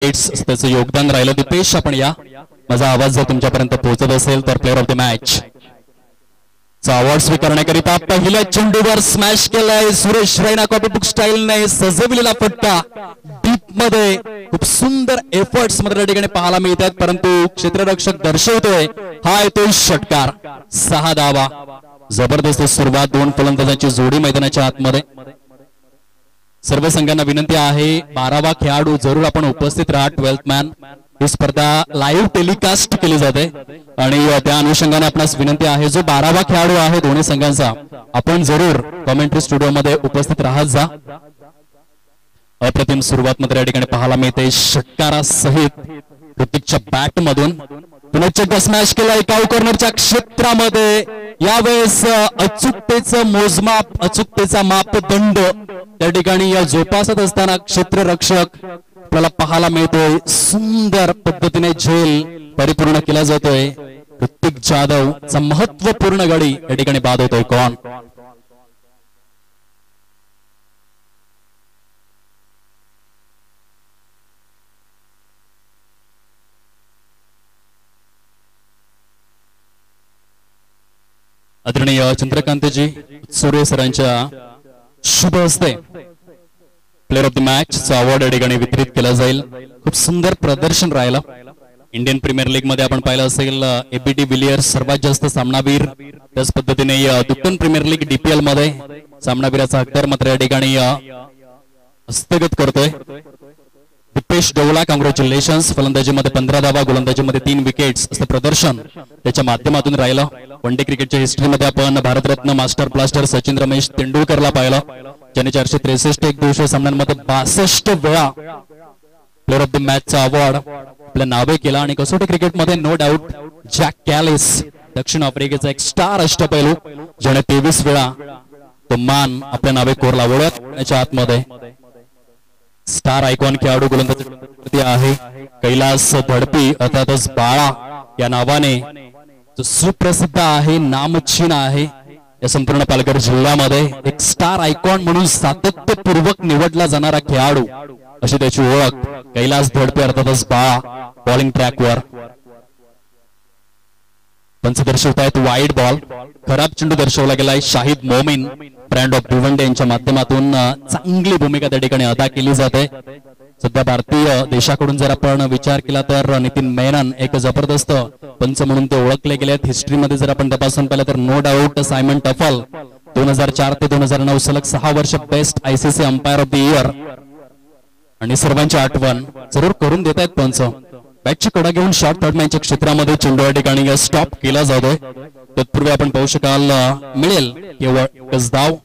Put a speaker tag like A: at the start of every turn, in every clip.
A: त्याचं योगदान राहिलं. दीपेश आपण या, माझा आवाज जर तुमच्यापर्यंत पोहोचत असेल तर प्लेअर ऑफ द मॅच चा अवॉर्ड स्वीकारण्याकरिता पहिल्या चेंडूवर स्मॅश केलाय सुरेश रैना. कॉपीबुक स्टाईलने सजविलेला फटका डीप मध्ये खूप सुंदर एफर्ट्स मध्ये ठिकाणी पाहायला मिळतात, परंतु क्षेत्ररक्षक दर्शवतोय हा येतोय षटकार. 6 धावा. जबरदस्त सुरुवात. 2 फलंदाजांची जोडी मैदानाच्या आतमध्ये. सर्व संघांना विनंती आहे 12वा खेळाडू जरूर आपण उपस्थित राहा. 12th मॅन ही स्पर्धा लाईव्ह टेलिकास्ट केली जाते आणि त्या अनुषंगाने आपणास विनंती आहे जो 12वा खेळाडू आहे दोन्ही संघांचा आपण जरूर कमेंट्री स्टुडिओ मध्ये उपस्थित राहत जा. अप्रतिम सुरुवात मध्ये या ठिकाणी पाहायला मिळते षटकारासहित ऋतिकच्या बॅट मधून. पुन्हा स्मॅश केला एकाव कॉर्नरच्या क्षेत्रामध्ये. यावेळेस अचूकतेचं मोजमाप, अचूकतेचा मापदंड त्या ठिकाणी या जोपासत असताना क्षेत्ररक्षक आपल्याला पाहायला मिळतोय. सुंदर पद्धतीने झेल परिपूर्ण केला जातोय. ऋतिक जाधवचा महत्वपूर्ण गडी या ठिकाणी बाद होतोय. कोण आदरणीय चंद्रकांतजी सूर्य सरांच्या शुभ हस्ते प्लेअर ऑफ द मॅच चा अवॉर्ड या ठिकाणी वितरित केला जाईल. खूप सुंदर प्रदर्शन राहिलं. इंडियन प्रीमियर लीग मध्ये आपण पाहिलं असेल एबीडी विलियर्स सर्वात जास्त सामनावीर. त्याच पद्धतीने दुट्टन प्रीमियर लीग डीपीएल मध्ये सामनावीराचा हक्कर मात्र या ठिकाणी हस्तगत करतोय. दीपेश डोवला कॉंग्रॅच्युलेशन्स. फलंदाजीमध्ये 15 धावा, गोलंदाजीमध्ये 3 विकेट्स असं प्रदर्शन त्याच्या माध्यमातून राहिलं. वन डे क्रिकेटच्या हिस्ट्रीमध्ये आपण भारतरत्न मास्टर ब्लास्टर सचिन रमेश तेंडुलकरला पाहिलं ज्याने 463 एक दिवसीय सामन्यांमध्ये 62 वेळा प्लेअर ऑफ द मॅच चा अवॉर्ड आपल्या नावे केला. आणि कसोटी क्रिकेटमध्ये नो डाऊट जॅक कॅलिस दक्षिण आफ्रिकेचा एक स्टार अष्टपैलू ज्याने 23 वेळा तो मान आपल्या नावे कोरला. वळत त्याच्या आतमध्ये स्टार आयकॉन खेळाडू गोलंदाज आहे कैलास धडपी अर्थातच बाळा या नावाने जो सुप्रसिद्ध आहे, नामचीन आहे या संपूर्ण पालघर जिल्ह्यामध्ये. एक स्टार आयकॉन म्हणून सातत्यपूर्वक निवडला जाणारा खेळाडू अशी त्याची ओळख. कैलास धडपी अर्थातच बाळा बॉलिंग ट्रॅकवर. पंच दर्शवतायत वाईड बॉल. खराब चेंडू दर्शवला गेलाय. शाहिद मोमीन ब्रँड ऑफ भिवंडी यांच्या माध्यमातून चांगली भूमिका त्या ठिकाणी अदा केली जाते. सध्या भारतीय देशाकडून जर आपण विचार केला तर नितीन मेनन एक जबरदस्त पंच म्हणून ते ओळखले गेलेत. हिस्ट्रीमध्ये जर आपण तपासून पाहिलं तर नो डाऊट सायमन टफल 2004 ते 2009 सलग 6 वर्ष best ICC umpire of the year. आणि सर्वांची आठवण जरूर करून देत आहेत पंच. बॅटची कडा घेऊन शॉर्ट थर्ड मॅनच्या क्षेत्रामध्ये चेंडू या ठिकाणी स्टॉप केला जातोय. तत्पूर्वी आपण पाहू शकाल मिळेल केवळ एकच धाव.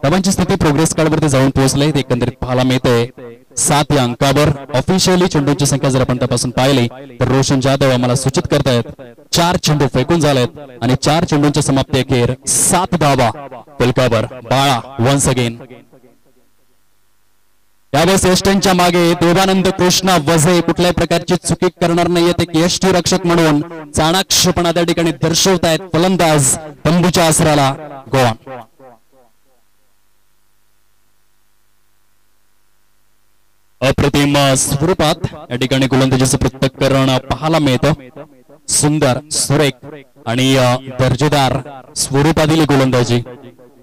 A: धावांची स्थिती प्रोग्रेस कार्ड वरती जाऊन पोहोचले. एकंदरीत पाहायला मिळते 7 या अंकावर. ऑफिशियली चेंडूंची संख्या जर आपण तपासून पाहिली तर रोशन जाधव आम्हाला सूचित करतायत 4 चेंडू फेकून झालेत आणि 4 चेंडूंच्या समाप्ती अखेर 7 धावा फलकावर. बाळा वन्स अगेन. यावेळेस यष्टींच्या मागे देवानंद कृष्णा वझे कुठल्याही प्रकारची चुकी करणार नाहीये. ते यष्टी रक्षक म्हणून चाणाक्षपणा त्या ठिकाणी दर्शवतायत फलंदाज तंबूच्या आसराला. गोवान अप्रतिम स्वरूपात या ठिकाणी गोलंदाजीचं पृथक्करण पाहायला मिळतं. सुंदर, सुरेख आणि दर्जेदार स्वरूपातील गोलंदाजी.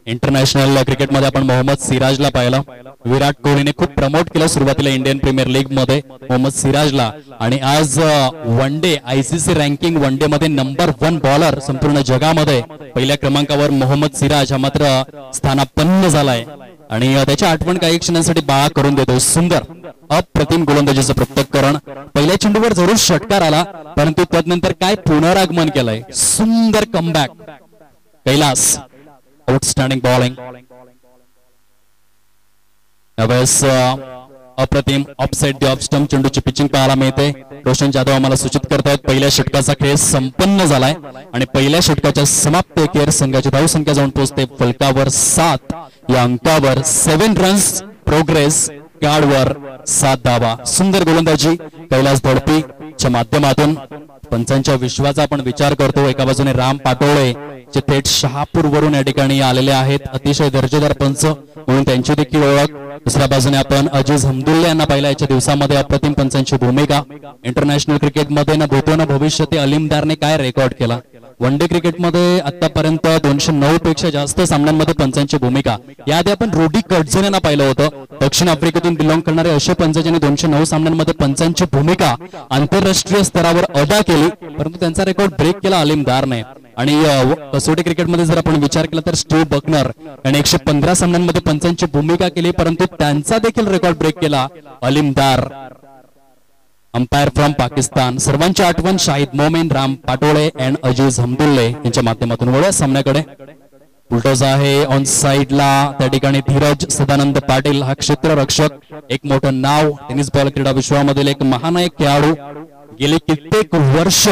A: इंटरनॅशनल क्रिकेटमध्ये आपण मोहम्मद सिराजला पाहिलं. विराट कोहलीने खूप प्रमोट केलं सुरुवातीला इंडियन प्रीमियर लीग मध्ये मोहम्मद सिराजला. आणि आज one day ICC ranking one day मध्ये नंबर 1 बॉलर संपूर्ण जगामध्ये पहिल्या क्रमांकावर मोहम्मद सिराज हा मात्र स्थानापन्न झालाय. आणि त्याची आठवण काही क्षणांसाठी बाळा करून देतो. सुंदर अप्रतिम गोलंदाजीचं पृथक्करण. पहिल्या चेंडूवर जरूर षटकार आला परंतु त्यानंतर काय पुनरागमन केलंय. सुंदर कमबॅक. Kailash outstanding bowling. यावेळेस अप्रतिम ऑफसाइड द ऑफ स्टंप चेंडूची पिचिंग पाहायला मिळते. रोशन जाधव आम्हाला सूचित करतायत पहिल्या षटकाचा खेळ संपन्न झालाय आणि पहिल्या षटकाच्या समाप्ती अखेर संघाची धावसंख्या जाऊन पोहोचते फलकावर 7 या अंकावर. 7 रन्स प्रोग्रेस कार्डवर 7 धावा. सुंदर गोलंदाजी कैलास धडपीच्या माध्यमातून. पंचांच्या विश्वाचा आपण विचार करतो. एका बाजूने राम पाटोळे जे थेट शहापूरवरून या ठिकाणी आलेले आहेत, अतिशय दर्जेदार पंच म्हणून त्यांची देखील ओळख. दुसऱ्या बाजूने आपण अजीज हमदुल्ला यांना पाहिला. याच्या दिवसामध्ये अप्रतिम पंचांची भूमिका. इंटरनॅशनल क्रिकेटमध्ये ना भूतो ना भविष्य ते अलीमदारने काय रेकॉर्ड केला. वन डे क्रिकेटमध्ये आतापर्यंत 209 पेक्षा जास्त सामन्यांमध्ये पंचांची भूमिका. याआधी आपण रुडी कर्टझन यांना पाहिलं होतं. दक्षिण आफ्रिकेतून बिलॉंग करणारे असे पंच ज्यांनी 209 सामन्यांमध्ये पंचांची भूमिका आंतरराष्ट्रीय स्तरावर अदा केली, परंतु त्यांचा रेकॉर्ड ब्रेक केला अलीमदारने. आणि कसोटी क्रिकेटमध्ये जर आपण विचार केला तर स्टीव्ह बकनर यांनी 115 सामन्यांमध्ये पंचांची भूमिका केली, परंतु त्यांचा देखील रेकॉर्ड ब्रेक केला अलीमदार. Umpire from Pakistan. सर्वांची आठवण शाहिद मोमीन, राम पाटोळे अँड अजीज हमदुल्ले यांच्या माध्यमातून. वळूया सामन्याकडे. उलटोज आहे ऑन साइडला, त्या ठिकाणी धीरज सदानंद पाटील हा क्षेत्ररक्षक, एक मोठं नाव, टेनिस बॉल क्रीडा विश्वामधील एक महानायक खेळाडू. गेली कित्येक वर्ष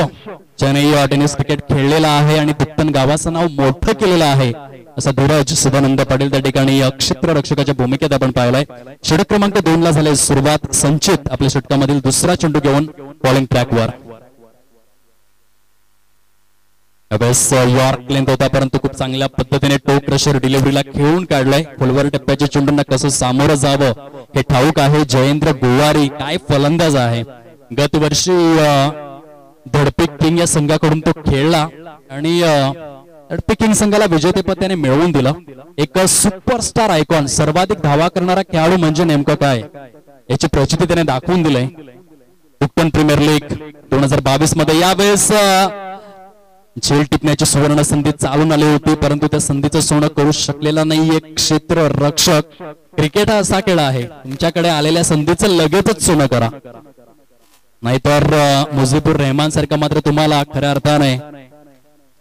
A: चेन्नई टेनिस क्रिकेट खेळलेला आहे आणि दुत्तन गावाचं नाव मोठं केलेलं आहे असा धीरज सदानंद पाटील त्या ठिकाणी क्षेत्ररक्षकाच्या भूमिकेत आपण पाहिलाय. षटक क्रमांक 2 ला झाले सुरुवात. संचित आपल्या षटकामधील दुसरा चेंडू घेऊन बॉलिंग ट्रॅकवर. यॉर्क लेंथ होता, परंतु खूप चांगल्या पद्धतीने टो क्रशर डिलिव्हरीला खेळून काढलाय. खोलवर टप्प्याच्या चेंडूंना कसं सामोरं जावं हे ठाऊक आहे. जयेंद्र गुवारी काय फलंदाज आहे. गत वर्षी धडपी किंग या संघाकडून तो खेळला आणि धडपी किंग संघाला विजेतेपद त्याने मिळवून दिलं. एक सुपरस्टार आयकॉन, सर्वाधिक धावा करणारा खेळाडू म्हणजे नेमकं काय याची प्रचिती त्याने दाखवून दिलंय. दुक्तन प्रीमियर लीग 2022 मध्ये यावेळेस झेल टिपण्याची सुवर्ण संधी चालून आली होती, परंतु त्या संधीचं सोनं करू शकलेला नाहीये क्षेत्र रक्षक. क्रिकेट हा असा खेळ आहे, तुमच्याकडे आलेल्या संधीचं लगेचच सोनं करा, नाहीतर मुजीबुर रहमान सारखा मात्र तुम्हाला खऱ्या अर्थाने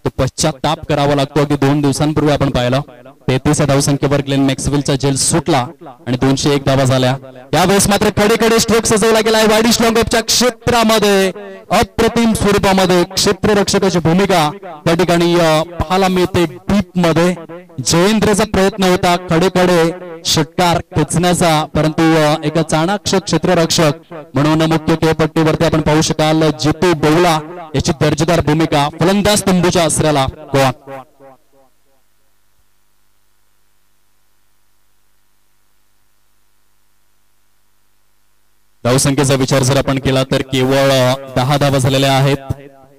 A: तो पश्चाताप करावा लागतो. अगदी 2 दिवसांपूर्वी आपण पाहिलं 33 धावसंख्येवर ग्लेन मॅक्सवेलचा झेल सुटला आणि 201 धावा झाल्या. यावेळेस मात्र कडे स्ट्रोक सजवला गेलाय. वाईडिश लॉंगऑफच्या क्षेत्रामध्ये अप्रतिम स्वरूपामध्ये क्षेत्ररक्षकाची भूमिका त्या ठिकाणी पाहायला मिळते. डीप मध्ये जयेंद्रचा प्रयत्न होता कडे षटकार खेचण्याचा, परंतु एका चाणाक्ष क्षेत्ररक्षक म्हणून मुख्य खेळपट्टीवरती आपण पाहू शकाल जितू बोवला याची दर्जेदार भूमिका. फलंदाज तंबूच्या आसऱ्याला गोवा. धावसंख्येचा विचार जर आपण केला तर केवळ 10 धावा झालेल्या आहेत.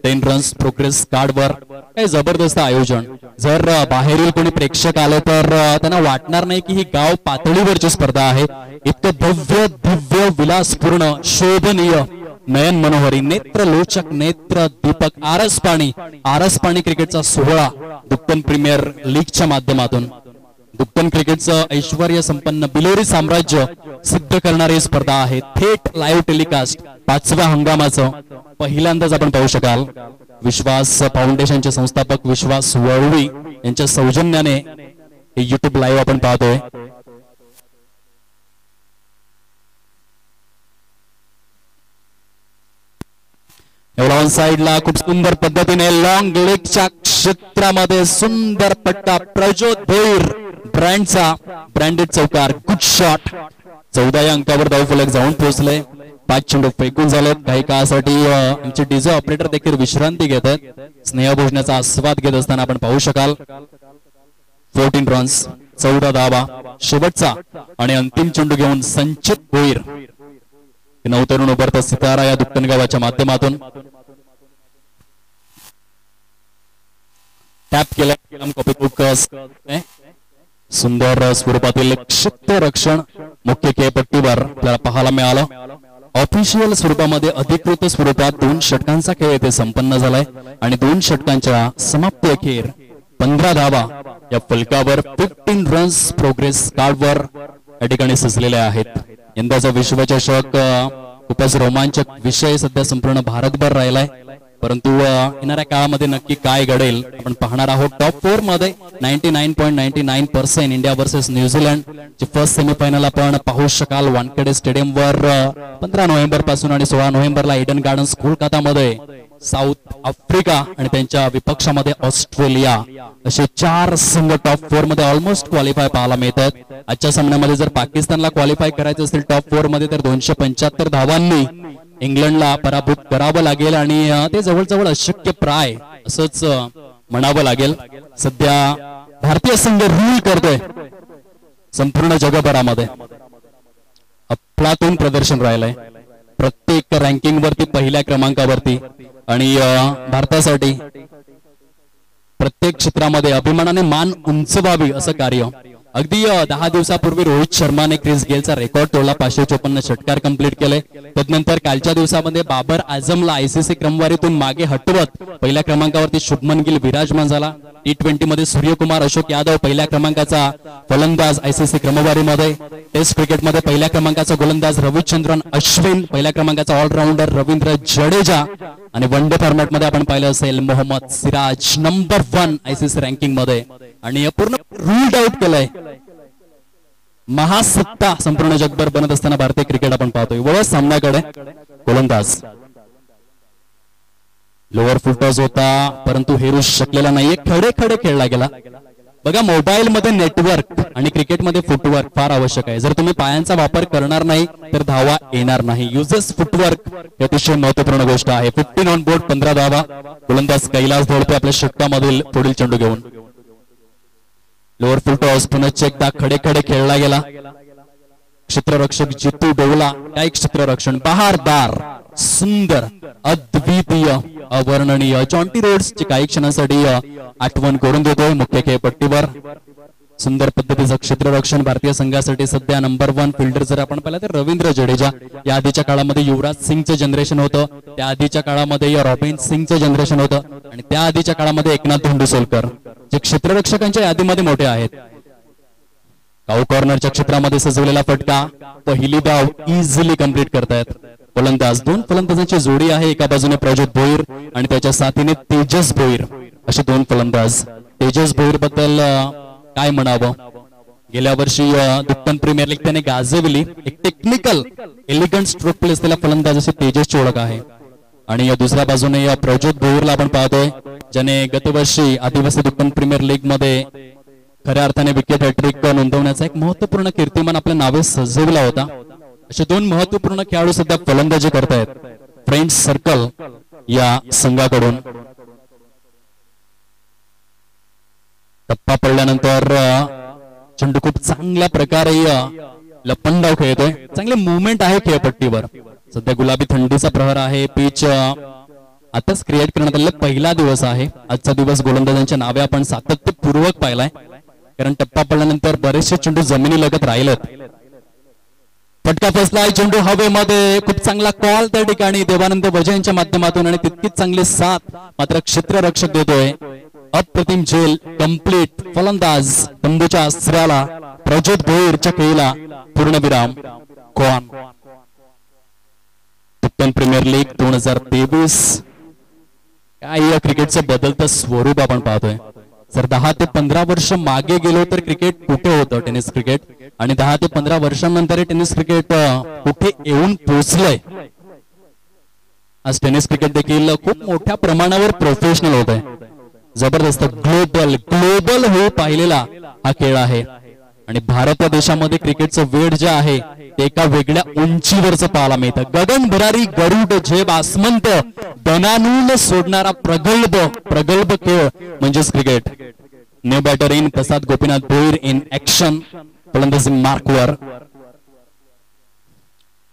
A: 10 रन्स प्रोग्रेस कार्डवर. काय जबरदस्त आयोजन. जर बाहेरील कोणी प्रेक्षक आले तर त्यांना वाटणार नाही की ही गाव पातळीवरची स्पर्धा आहे. इतकं भव्य दिव्य विलासपूर्ण शोभनीय नयन मनोहरी नेत्रलोचक नेत्र दीपक आरस पाणी क्रिकेटचा सोहळा दुक्तन प्रीमियर लीगच्या माध्यमातून. दुक्तन क्रिकेटचं ऐश्वर्य संपन्न बिलोरी साम्राज्य सिद्ध करणारी स्पर्धा आहे. थेट लाईव्ह टेलिकास्ट 5व्या हंगामाचं पहिल्यांदाच आपण पाहू शकाल. विश्वास फाउंडेशनचे संस्थापक विश्वास वळवी यांच्या सौजन्याने हे युट्यूब लाईव्ह आपण पाहतोय. एवढा ऑन साइडला खूप सुंदर पद्धतीने लॉंग लेगच्या क्षेत्रामध्ये सुंदर पट्टा. प्रज्योत भोईर ब्रँडचा ब्रँडेड चौकार. Good shot. 14 अंकावर धावफलक जाऊन पोहोचले. 5 चेंडू फेकून झालेत. काही काळासाठी आमचे डीजे ऑपरेटर देखील विश्रांती घेत आहेत. स्नेहभोजनाचा आस्वाद घेत असताना आपण पाहू शकाल. 14 रन्स 14 धावा. शेवटचा आणि अंतिम चेंडू घेऊन संचित भोईर नवतरुण उभरता सितारा या दुक्कन गावाच्या माध्यमातून टॅप केला. सुंदर स्वरूपातील क्षेत्ररक्षण मुख्य खेळपट्टीवर आपल्याला पाहायला मिळालं. ऑफिशियल स्वरूपामध्ये अधिकृत स्वरूपात 2 षटकांचा खेळ येथे संपन्न झालाय आणि 2 षटकांच्या समाप्ती अखेर 15 धावा या फलकावर 15 रन्स प्रोग्रेस कार्डवर या ठिकाणी सजलेले आहेत. यंदाचा विश्वचषक खूपच रोमांचक विषय सध्या संपूर्ण भारतभर राहिलाय, परंतु येणाऱ्या काळामध्ये नक्की काय घडेल आपण पाहणार आहोत. टॉप 4 मध्ये 99.99% इंडिया वर्सेस न्यूझीलंड ची फर्स्ट सेमीफायनल आपण पाहू शकाल वानखेडे स्टेडियमवर 15 नोव्हेंबर पासून आणि 16 नोव्हेंबरला ईडन गार्डन्स कोलकातामध्ये साऊथ आफ्रिका आणि त्यांच्या विपक्षामध्ये ऑस्ट्रेलिया असे 4 संघ टॉप 4 मध्ये ऑलमोस्ट क्वालिफाय पाहायला मिळतात. आजच्या सामन्यामध्ये जर पाकिस्तानला क्वालिफाय करायचं असेल टॉप 4 मध्ये तर 275 धावांनी इंग्लंडला पराभूत करावं लागेल आणि ते जवळजवळ अशक्य प्राय असंच म्हणावं लागेल. सध्या भारतीय संघ रूल करतोय संपूर्ण जगभरामध्ये. अफलातून प्रदर्शन राहिलंय प्रत्येक रँकिंग वरती पहिल्या क्रमांकावरती आणि भारतासाठी प्रत्येक क्षेत्रामध्ये अभिमानाने मान उंचवावी असं कार्य. अगदी 10 दिवसापूर्वी रोहित शर्माने क्रिस गेलचा रेकॉर्ड तोडला, 554 षटकार कंप्लीट केले. तदनंतर कालच्या दिवसामध्ये बाबर आझमला आयसीसी क्रमवारीतून मागे हटवत पहिल्या क्रमांकावरती शुभमन गिल विराजमान झाला. T20 मध्ये सूर्यकुमार अशोक यादव पहिल्या क्रमांकाचा फलंदाज आयसीसी क्रमवारीमध्ये. टेस्ट क्रिकेटमध्ये पहिल्या क्रमांकाचा गोलंदाज रविचंद्रन अश्विन, पहिल्या क्रमांकाचा ऑलराऊंडर रवींद्र जडेजा आणि वन डे फॉर्मॅटमध्ये आपण पाहिलं असेल Mohammad Siraj number 1 ICC ranking मध्ये. आणि पूर्ण रूल्ड आउट केलंय. महासत्ता संपूर्ण जगभर बनत असताना भारतीय क्रिकेट आपण पाहतोय. व सामन्याकडे गोलंदाज लोअर फुटटॉस होता परंतु हेरू शकलेला नाहीये. खडे खडे खेळला गेला. बघा मोबाईल मध्ये नेटवर्क आणि क्रिकेटमध्ये फुटवर्क फार आवश्यक आहे. जर तुम्ही पायांचा वापर करणार नाही तर धावा येणार नाही. युजेस फुटवर्क ही अतिशय महत्वपूर्ण गोष्ट आहे. 15 ऑन बोर्ड 15 धावा. गोलंदाज कैलास धोळपे आपल्या षटकामधील पुढील चेंडू घेऊन लोअर फुटटॉस पुन्हा एकदा खडे खडे खेळला गेला. क्षेत्ररक्षक जितू डोवला काय क्षेत्ररक्षण बहारदार सुंदर अद्वितीय अवर्णनीय. जॉन्टी रोड्सची काही क्षणांसाठी आठवण करून देतोय मुख्य खेळपट्टीवर. सुंदर पद्धतीचं क्षेत्ररक्षण भारतीय संघासाठी सध्या नंबर 1 फिल्डर जर आपण पाहिलं तर रवींद्र जडेजा. या आधीच्या काळामध्ये युवराज सिंगचं जनरेशन होतं, त्या आधीच्या काळामध्ये रॉबिन सिंगचं जनरेशन होतं आणि त्या आधीच्या काळामध्ये एकनाथ धोंडुसोलकर जे क्षेत्ररक्षकांच्या यादीमध्ये मोठे आहेत. काऊ कॉर्नरच्या क्षेत्रामध्ये सजवलेला फटका पहिली धाव इझिली कंप्लीट करतायत फलंदाज. 2 फलंदाजांची जोडी आहे. एका बाजूने प्रज्योत भोईर आणि त्याच्या साथीने तेजस भोईर असे 2 फलंदाज. तेजस भोईर बद्दल काय म्हणावं. गेल्या वर्षी दुक्कन प्रीमियर लीग त्याने गाजवली. एक टेक्निकल एलिगंट स्ट्रोक प्ले असलेला फलंदाज अशी तेजसची ओळख आहे. आणि दुसऱ्या बाजूने प्रज्योत भोईरला आपण पाहतोय ज्याने गतवर्षी आदिवासी दुक्कन प्रीमियर लीग मध्ये खऱ्या अर्थाने विकेट हॅट्रिक नोंदवण्याचा एक महत्वपूर्ण कीर्तिमान आपल्या नावे सजवला होता. असे 2 महत्वपूर्ण खेळाडू सध्या फलंदाजी करतायत फ्रेंड्स सर्कल या संघाकडून. टप्पा पडल्यानंतर चेंडू खूप चांगल्या प्रकारे लपंडाव खेळतोय. चांगले मुवमेंट आहे खेळपट्टीवर. सध्या गुलाबी थंडीचा प्रहर आहे. पिच आताच क्रिएट करण्यात आलेला पहिला दिवस आहे. आजचा दिवस गोलंदाजांच्या नावे आपण सातत्यपूर्वक पाहिलाय कारण टप्पा पडल्यानंतर बरेचसे चेंडू जमिनी लगत राहिलेत. फटका फसलाय. चेंडू हवेमध्ये. खूप चांगला कॉल त्या ठिकाणी देवानंद वजे यांच्या माध्यमातून आणि तितकीच चांगली साथ मात्र क्षेत्ररक्षक देतोय. अप्रतिम झेल कंप्लीट. फलंदाज तंबूच्या अस्त्राला प्रज्योत भोईरच्या खेळीला पूर्णविराम. कॉन दुक्कन प्रीमियर लीग 2023 काय या क्रिकेटचं बदलतं स्वरूप आपण पाहतोय. जर 10 ते 15 वर्ष मागे गेलो तर क्रिकेट कुठे होतं टेनिस क्रिकेट आणि 10 ते 15 वर्षांनंतर टेनिस क्रिकेट कुठे येऊन पोहोचलंय. आज टेनिस क्रिकेट देखील खूप मोठ्या प्रमाणावर प्रोफेशनल होत आहे. जबरदस्त ग्लोबल हो पाहिलेला हा खेळ आहे आणि भारत या देशामध्ये क्रिकेटचं वेळ जे आहे ते एका वेगळ्या उंचीवरचं पाहायला मिळतं. गगन भरारी गरुड झेब आसमंत दनानून सोडणारा प्रगल्भ खेळ म्हणजेच cricket. New batter in Prasad Gopinath Bhoir in action. फलंदाजी मार्कवर.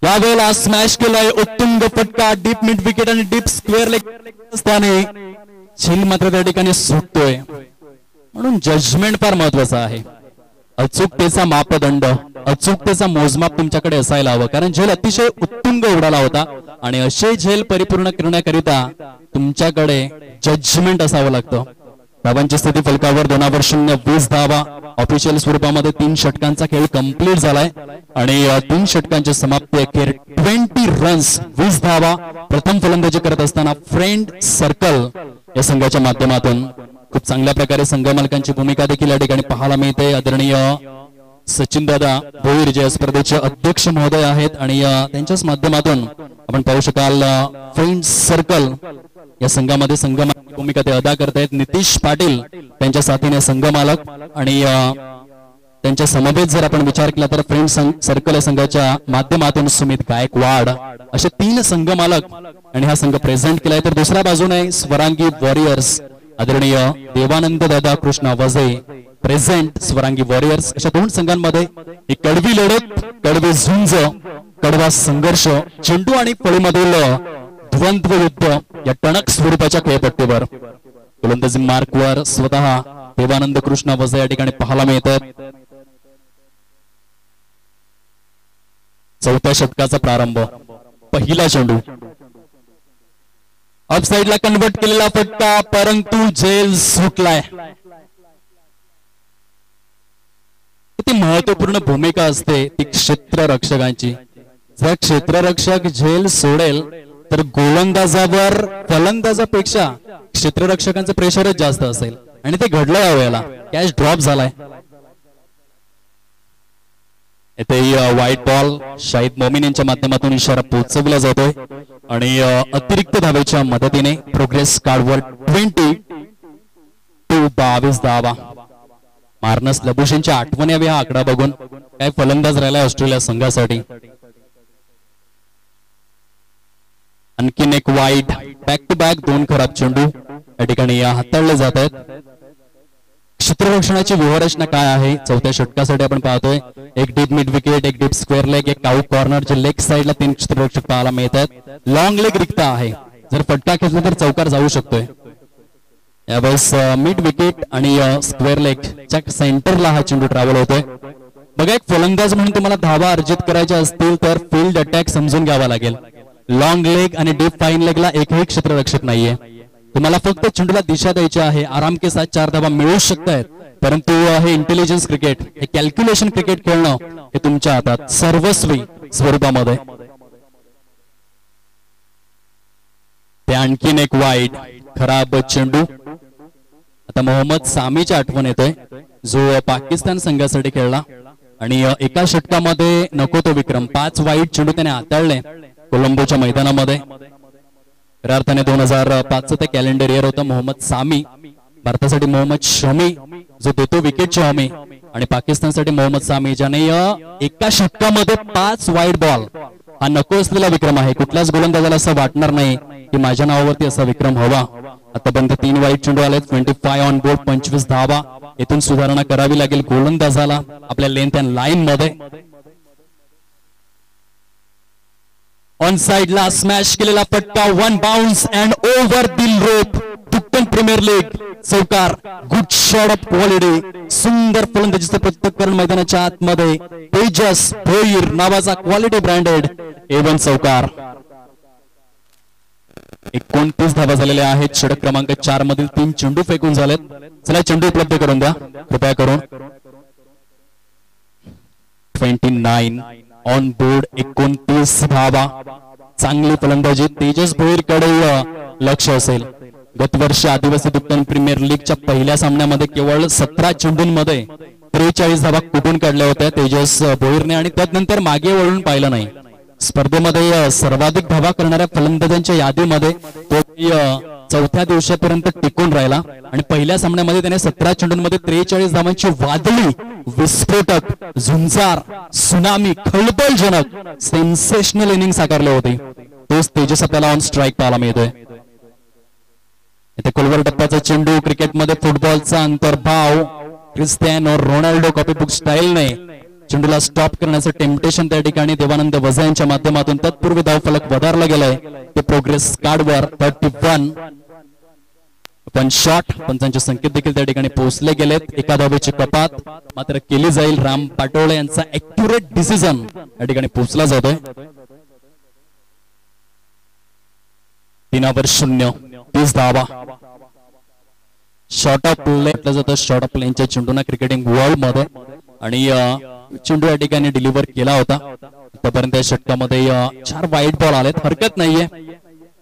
A: यावेळेला स्मॅश केलाय. उत्तुंग फटका. डीप मिड विकेट आणि डीप स्क्वेअर लेग असताना झेल मात्र त्या ठिकाणी सुटतोय. म्हणून जजमेंट फार महत्वाचा आहे. अचूकतेचा मापदंड अचूकतेचा मोजमाप तुमच्याकडे असायला हवं कारण झेल अतिशय उत्तुंग उडाला होता आणि असे झेल परिपूर्ण करण्याकरिता तुमच्याकडे जजमेंट असावं लागतं. धावांची स्थिती फलकावर 2/0 20 धावा. ऑफिशियल स्वरूपामध्ये 3 षटकांचा खेळ कंप्लीट झालाय आणि 3 षटकांची समाप्ती अखेर 20 रन्स 20 धावा. प्रथम फलंदाजी करत असताना फ्रेंड सर्कल या संघाच्या माध्यमातून खूप चांगल्या प्रकारे संघ मालकांची भूमिका देखील या ठिकाणी पाहायला मिळते. आदरणीय सचिन दादा भोईर जे स्पर्धेचे अध्यक्ष महोदय आहेत आणि त्यांच्याच माध्यमातून आपण पाहू शकाल फ्रेंड सर्कल या संघामध्ये संघमालक भूमिका ते अदा करतायत. नितीश पाटील त्यांच्या साथीने संघमालक आणि त्यांच्या समवेत जर आपण विचार केला तर फ्रेंड सर्कल या संघाच्या माध्यमातून सुमित गायकवाड असे 3 संघमालक आणि हा संघ प्रेझेंट केलाय. तर दुसऱ्या बाजूने स्वरांगी वॉरियर्स आदरणीय देवानंद दादा कृष्णा वजे प्रेझेंट स्वरांगी वॉरियर्स अशा दोन संघांमध्ये ही कडवी लढत, कडवी झुंज, कडवा संघर्ष, चेंडू आणि फळीमधील द्वंद्व युद्ध या टणक स्वरूपाच्या खेळपट्टीवर गोलंदाजी मार्कवर स्वतः देवानंद कृष्णा वजे या ठिकाणी पाहायला मिळतात. चौथ्या षटकाचा प्रारंभ. पहिला चेंडू ऑफ साइडला कन्वर्ट केलेला फटका, परंतु झेल सुटलाय. किती महत्वपूर्ण भूमिका असते ती क्षेत्ररक्षकांची. जर क्षेत्ररक्षक झेल सोडेल तर गोलंदाजावर फलंदाजापेक्षा क्षेत्ररक्षकांचं प्रेशरच जास्त असेल आणि ते घडलं या वेळेला. कॅच ड्रॉप झालाय. इथे व्हाईट बॉल शाहिद मोमीन यांच्या माध्यमातून इशारा पोहोचवला जातोय आणि अतिरिक्त धावेच्या मदतीने प्रोग्रेस कार्डवर 22 धावा. मार्नस लबुशेनच्या आठवण यावी हा आकडा बघून. काय फलंदाज राहिलाय ऑस्ट्रेलिया संघासाठी. आणखीन एक वाईट. बॅक टू बॅक दोन खराब चेंडू या ठिकाणी हाताळले जात आहेत. क्षेत्ररक्षणाची व्यूहरचना काय आहे चौथ्या षटकासाठी आपण पाहतोय. एक डीप मिड विकेट, एक डीप स्क्वेअर लेग, एक आउट कॉर्नर. जे लेग साइडला 3 क्षेत्ररक्षक पाहायला मिळतात. लॉंग लेग रिक्त आहे. जर फटका खेचला तर चौकार जाऊ शकतोय. यावेळेस मिड विकेट आणि स्क्वेअर लेगच्या सेंटरला हा चेंडू ट्रॅव्हल होतोय. बघा, एक फलंदाज म्हणून तुम्हाला धावा अर्जित करायच्या असतील तर फील्ड अटॅक समजून घ्यावा लागेल. लॉंग लेग आणि डीप फाईन लेगला एकही क्षेत्ररक्षक नाहीये. तुम्हाला फक्त चेंडूला दिशा द्यायची आहे. आराम के साथ 4 धावा मिळू शकतायत. परंतु हे इंटेलिजन्स क्रिकेट, हे कॅल्क्युलेशन क्रिकेट खेळणं हे तुमच्या हातात सर्वस्वी स्वरूपामध्ये. ते आणखीन एक वाईट खराब चेंडू. आता मोहम्मद सामीची आठवण येतोय जो पाकिस्तान संघासाठी खेळला आणि एका षटकामध्ये नको तो विक्रम 5 वाईट चेंडू त्याने हाताळले कोलंबोच्या मैदानामध्ये. खऱ्या अर्थाने 2005चं ते कॅलेंडर इयर होतं. मोहम्मद सामी भारतासाठी मोहम्मद शमी जो देतो विकेटची हमी आणि पाकिस्तानसाठी मोहम्मद सामी ज्याने एका षटकामध्ये 5 वाईड बॉल हा नको असलेला विक्रम आहे. कुठल्याच गोलंदाजाला असं वाटणार नाही की माझ्या नावावरती असा विक्रम हवा. आतापर्यंत 3 वाईट चेंडू आले. 25 ऑन बोर्ड, 25 धावा. इथून सुधारणा करावी लागेल गोलंदाजाला आपल्या लेंथ अँड लाईन मध्ये. ऑन साइडला स्मॅश केलेला फटका, 1 bounce and over the rope. Dukkan premier league चौकार. Good shot of quality. सुंदर फलंदाजीचं प्रत्येक मैदानाच्या आतमध्ये तेजस भोईर नावाचा क्वालिटी ब्रँडेड A1 चौकार. 29 धावा झालेल्या आहेत. षटक क्रमांक 4 मधील 3 चेंडू फेकून झालेत. चला चेंडू उपलब्ध करून द्या कृपया करून. 29 ऑन बोर्ड, 29 धावा. चांगली फलंदाजी. तेजस भोईरकडे लक्ष असेल. गत वर्षी आदिवासी दुक्कन प्रीमियर लीगच्या पहिल्या सामन्यामध्ये केवळ 17 चेंडूंमध्ये 43 धावा कुठून काढल्या होत्या तेजस भोईरने आणि त्यानंतर मागे वळून पाहिलं नाही. स्पर्धेमध्ये सर्वाधिक धावा करणाऱ्या फलंदाजांच्या यादीमध्ये तो चौथ्या दिवसापर्यंत टिकून राहिला आणि पहिल्या सामन्यामध्ये त्याने 17 चेंडूंमध्ये 43 धावांची वादळी, विस्फोटक, झुंजार, सुनामी, खळबळजनक सेन्सेशनल इनिंग साकारले होते. तोच तेजस आपल्याला ऑन स्ट्राईक पाहायला मिळतोय. इथे खोलवर टप्प्याचा चेंडू. क्रिकेटमध्ये फुटबॉलचा अंतर्भाव. क्रिस्टियानो रोनाल्डो कॉपीबुक स्टाईलने चेंडूला स्टॉप करण्याचं टेम्पटेशन त्या ठिकाणी देवानंद वजा यांच्या माध्यमातून तत्पूर्वी धावफलक वधारला गेलाय. ते प्रोग्रेस कार्डवर 31. पण शॉट पंचांचे संकेत देखील त्या ठिकाणी पोहोचले गेलेत. एका धावेची कपात मात्र केली जाईल. राम पाटोळे यांचा ऍक्युरेट डिसिजन या ठिकाणी पोहोचला जातोय. 3/0 30 धावा. शॉर्ट ऑफ प्ले जातं. शॉर्ट ऑफ प्लेच्या चेंडूना क्रिकेटिंग वर्ल्ड मध्ये आणि चेंडू या ठिकाणी डिलिव्हर केला होता. आतापर्यंत या षटकामध्ये 4 वाईट बॉल आलेत. हरकत नाहीये,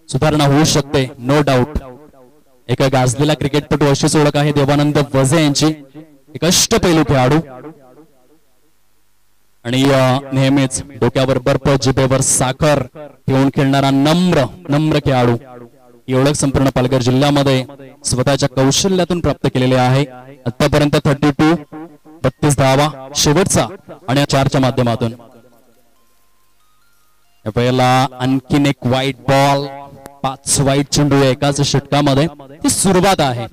A: सुधारणा होऊ शकते, नो डाऊट. एका गाजलेला क्रिकेटपटू अशीच ओळख आहे देवानंद वजे यांची. एक अष्टपैलू खेळाडू आणि नेहमीच डोक्यावर बर्फ, जिभेवर साखर ठेवून खेळणारा नम्र खेळाडू. ही ओळख संपूर्ण पालघर जिल्ह्यामध्ये स्वतःच्या कौशल्यातून प्राप्त केलेली आहे. आतापर्यंत 32 धावा शेवटचा आणि 4च्या माध्यमातून. यावेळेला आणखीन एक वाईट बॉल. 5 वाईट चेंडू एकाच षटकामध्ये ही सुरुवात आहे.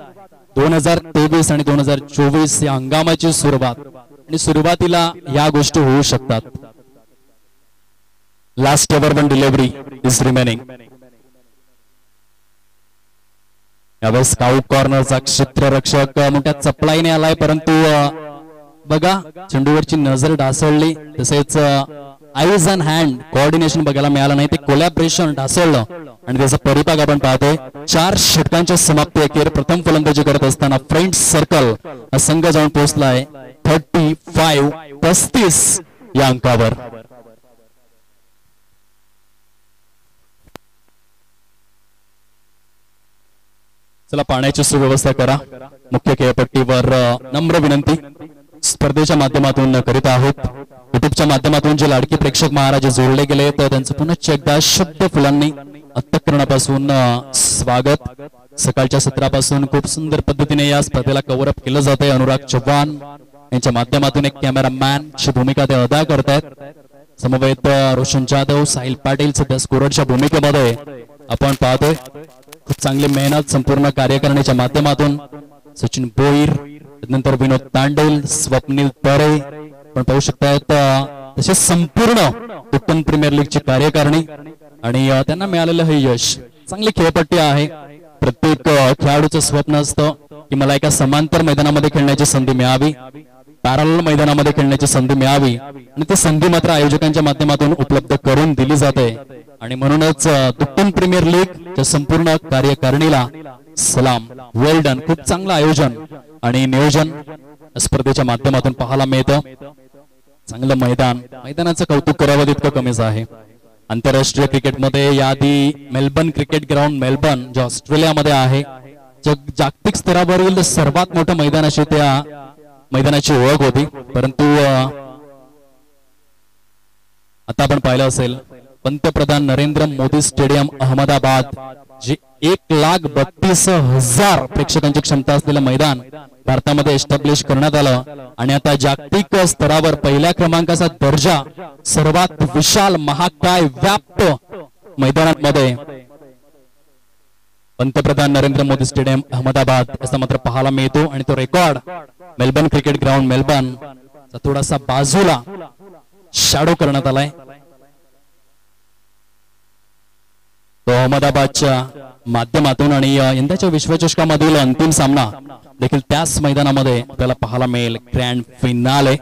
A: 2023 आणि 2024 या हंगामाची सुरुवात आणि सुरुवातीला या गोष्टी होऊ शकतात. Last over one delivery is remaining. यावेळेस काऊ कॉर्नरचा क्षेत्ररक्षक मोठ्या चपलाईने आलाय, परंतु बघा चेंडूवरची नजर ढासळली, तसेच आईज अँड हँड कोऑर्डिनेशन बघायला मिळालं नाही, ते कोलॅबरेशन ढासळलं आणि त्याचा परिपाक आपण पाहतोय. 4 षटकांच्या समाप्ती अखेर प्रथम फलंदाजी करत असताना फ्रेंड्स सर्कल हा संघ जाऊन पोहोचलाय 35 या अंकावर. चला पाण्याची सुव्यवस्था करा. मुख्य खेळपट्टीवर नम्र विनंती स्पर्धेच्या माध्यमातून करीत आहोत. युट्यूबच्या माध्यमातून जे लाडके प्रेक्षक महाराज जोडले गेले तर त्यांचं पुन्हा एकदा शब्द फुलांनी अंतःकरणापासून स्वागत. सकाळच्या सत्रापासून खूप सुंदर पद्धतीने या स्पर्धेला कव्हरअप केलं जातंय. अनुराग चव्हाण यांच्या माध्यमातून एक कॅमेरामॅन ची भूमिका ते अदा करतायत. समवेत रोशन जाधव, साहिल पाटील सध्या स्कोररच्या भूमिकेमध्ये आपण पाहतोय. खूप चांगली मेहनत संपूर्ण कार्यकारिणीच्या माध्यमातून सचिन बोईर, नंतर विनोद तांडेल, स्वप्नील तरे पण पाहू शकतायत. तसेच संपूर्ण उत्तम प्रीमियर लीगची कार्यकारिणी आणि त्यांना मिळालेलं हे यश. चांगली खेळपट्टी आहे. प्रत्येक खेळाडूचं स्वप्न असतं की मला एका समांतर मैदानामध्ये खेळण्याची संधी मिळावी, पॅरलल मैदानामध्ये खेळण्याची संधी मिळावी आणि ती संधी मात्र आयोजकांच्या माध्यमातून उपलब्ध करून दिली जाते. आणि म्हणूनच उत्तम प्रीमियर लीग संपूर्ण कार्यकारिणीला सलाम. Well done. खूप चांगलं आयोजन आणि नियोजन स्पर्धेच्या माध्यमातून पाहायला मिळतं. चांगलं मैदानाचं कौतुक करावं तितकं कमीच आहे. आंतरराष्ट्रीय क्रिकेटमध्ये याआधी मेलबर्न क्रिकेट ग्राउंड मेलबर्न जे ऑस्ट्रेलियामध्ये आहे, जागतिक स्तरावरील सर्वात मोठं मैदान अशी त्या मैदानाची ओळख होती. परंतु आता आपण पाहिलं असेल पंतप्रधान नरेंद्र मोदी स्टेडियम अहमदाबाद जे 1,32,000 प्रेक्षकांची क्षमता असलेलं मैदान भारतामध्ये एस्टॅब्लिश करण्यात आलं आणि आता जागतिक स्तरावर पहिल्या क्रमांकाचा दर्जा सर्वात विशाल महाकाय व्याप्त मैदानांमध्ये पंतप्रधान नरेंद्र मोदी स्टेडियम अहमदाबाद असा मात्र पाहायला मिळतो. आणि तो record Melbourne cricket ground Melbourne थोडासा बाजूला शॅडो करण्यात आलाय. तो अहमदाबादच्या माध्यमातून आणि यंदाच्या विश्वचषकामधील अंतिम सामना देखील त्याच मैदानामध्ये आपल्याला पाहायला मिळेल. Grand finale.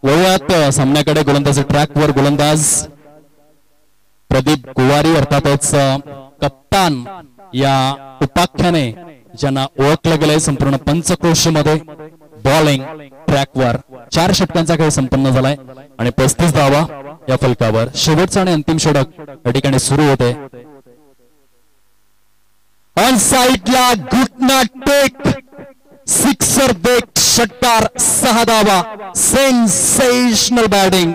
A: वळूयात सामन्याकडे. गोलंदाजी ट्रॅकवर गोलंदाज प्रदीप गुवारी, अर्थातच कप्तान या उपाख्याने ज्यांना ओळखलं गेलंय संपूर्ण पंचक्रोशीमध्ये. बॉलिंग ट्रॅकवर 4 षटकांचा खेळ संपन्न झालाय आणि 35 धावा या फलकावर. शेवटचा आणि अंतिम षटक या ठिकाणी सुरू होते. ऑन साइडला घुटना टेक सिक्सर देख षटकार 6 धावा. सेन्सेशनल बॅटिंग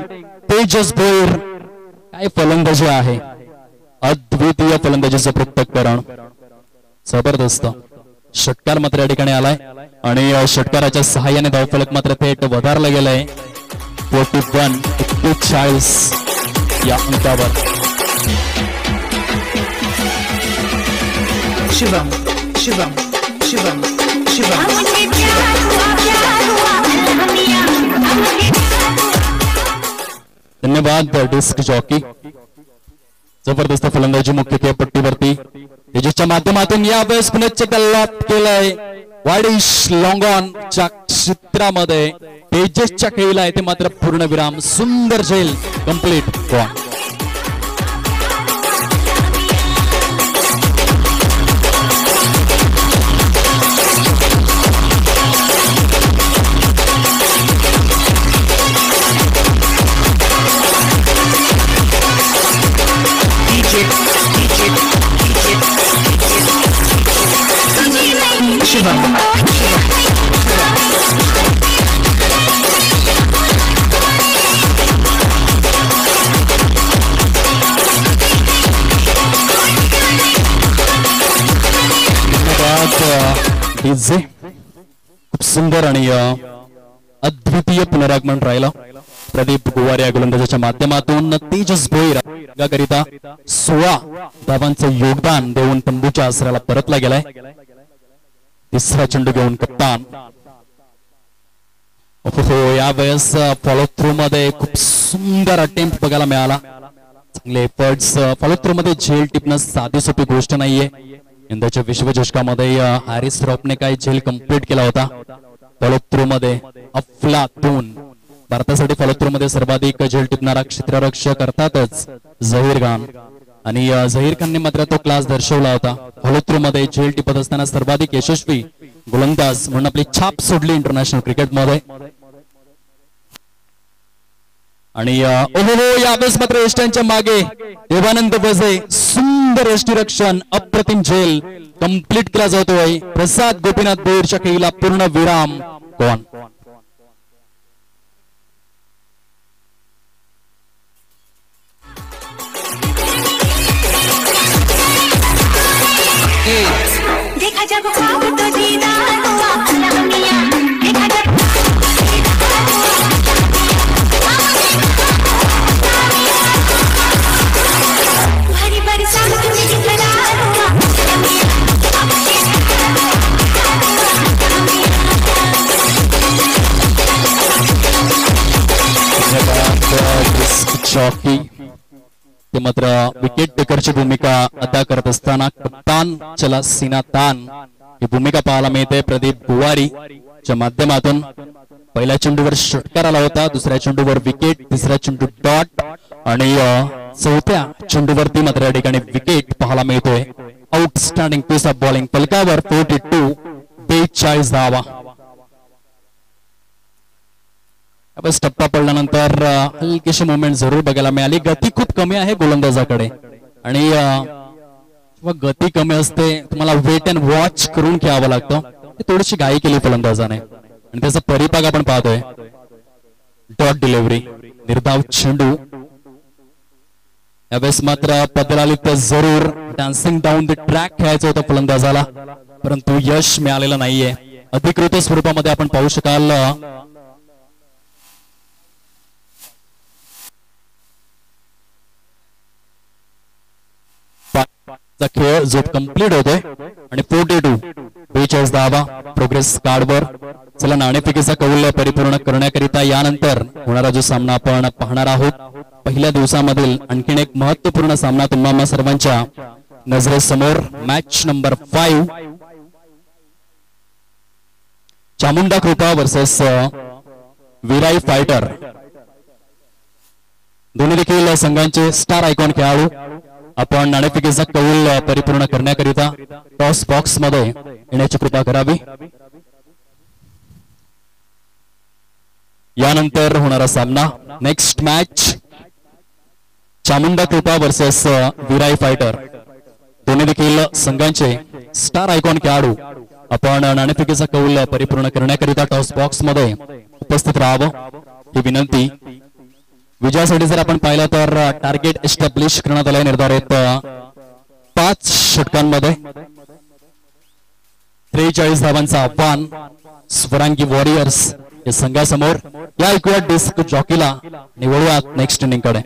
A: तेजस भोईर. काय फलंदाजी आहे, अद्वितीय फलंदाजीचं पृथक्करण. जबरदस्त षटकार मात्र या ठिकाणी आलाय आणि षटकाराच्या सहाय्याने धावफलक मात्र थेट वधारलं गेलंय 41 या अंकावर.
B: शिवम शिवम शिवम शिवम.
A: धन्यवाद डिस्क जॉकी. जबरदस्त फलंदाजी मुख्य खेळपट्टीवरती तेजसच्या माध्यमातून यावेळेस पुनश्च लॉक केलंय. वाडिश लॉंग ऑन च्या क्षेत्रामध्ये तेजसच्या खेळीला येथे मात्र पूर्णविराम. सुंदर झेल कंप्लीट बॉल.
B: शिवम
A: खूप सुंदर आणि अद्वितीय पुनरागमन राहिलं. प्रदीप गुवार या गोलंदाजाच्या माध्यमातून तेजस भोईर करिता 16 धावांचं योगदान देऊन तंबूच्या आसऱ्याला परतला गेलाय. तिसरा चेंडू घेऊन कप्तान. यावेळेस फॉलो थ्रू मध्ये खूप सुंदर अटेम्प्ट बघायला मिळाला. चांगले एफर्ट्स. फॉलो थ्रू मध्ये झेल टिपणं साधी सोपी गोष्ट नाहीये. यंदाच्या विश्वचषकामध्ये हॅरिस रॉफने काय झेल कंप्लीट केला होता. फॉलो थ्रू मध्ये अफलातून. भारतासाठी फॉलो थ्रू मध्ये सर्वाधिक झेल टिपणारा क्षेत्ररक्षक अर्थातच झहीर खान आणि झहीर खानने मात्र तो क्लास दर्शवला होता. फॉलो थ्रू मध्ये झेल टिपत असताना सर्वाधिक यशस्वी गोलंदाज म्हणून आपली छाप सोडली इंटरनॅशनल क्रिकेटमध्ये. आणि यावेळेस मात्र यष्टांच्या मागे देवानंद वजे सुंदर यष्टीरक्षण. अप्रतिम झेल कंप्लीट केला जातोय. प्रसाद गोपीनाथ भोईरच्या खेळीला पूर्ण विराम. कोण
C: देखा जब ख्वाब तो दीदार हुआ अल्लाह मियां. देखा जब भरी बरसात में करार हुआ अल्लाह मियां.
A: चौकी ते मात्र विकेट टेकरची भूमिका अदा करत असताना कप्तान चला सीना तान ही भूमिका पाहायला मिळते प्रदीप गुवारी च्या माध्यमातून. पहिल्या चेंडूवर षटकार आला होता. दुसऱ्या चेंडूवर विकेट. तिसऱ्या चेंडू डॉट आणि चौथ्या चेंडूवरती मात्र या ठिकाणी विकेट पाहायला मिळतोय. Outstanding piece of bowling. फलकावर 42 धावा. टप्पा पडल्यानंतर हलकीशी मुवमेंट जरूर बघायला मिळाली. गती खूप कमी आहे गोलंदाजाकडे आणि गती कमी असते तुम्हाला वेट अँड वॉच करून खेळावं लागतं. थोडीशी घाई केली फलंदाजाने आणि त्याचा परिपाक आपण पाहतोय. Dot delivery. निर्धाव चेंडू. यावेळेस मात्र बदलाली तर जरूर डान्सिंग डाऊन द ट्रॅक खेळायचं होतं फलंदाजाला परंतु यश मिळालेलं नाहीये. अधिकृत स्वरूपामध्ये आपण पाहू शकाल खेळ जो कंप्लीट होतोय आणि 42 धावा प्रोग्रेस कार्डवर. चला नाणेफेकीचा कौल परिपूर्ण करण्याकरिता यानंतर होणारा जो सामना आपण पाहणार आहोत. पहिल्या दिवसामधील आणखीन एक महत्वपूर्ण सामना तुम्हाला सर्वांच्या नजरेसमोर. मॅच नंबर 5 चामुंडा कृपा वर्सेस विराई फायटर. दोन्ही देखील संघांचे स्टार आयकॉन खेळाडू. आपण नाणेफेकीचा कौल परिपूर्ण करण्याकरिता टॉस बॉक्स मध्ये येण्याची कृपा करावी. यानंतर होणारा सामना नेक्स्ट मॅच चामुंडा कृपा वर्सेस विराई फायटर. दोन्ही देखील संघांचे स्टार आयकॉन खेळाडू. आपण नाणेफेकीचा कौल परिपूर्ण करण्याकरिता टॉस बॉक्स मध्ये उपस्थित राहावं ही विनंती. विजयासाठी जर आपण पाहिलं तर टार्गेट एस्टॅब्लिश करण्यात आले निर्धारित 5 षटकांमध्ये 43 धावांचं आव्हान स्वरांगी वॉरियर्स या संघासमोर. या ऐकूया डिस्क जॉकीला निवडूयात नेक्स्ट इनिंग कडे.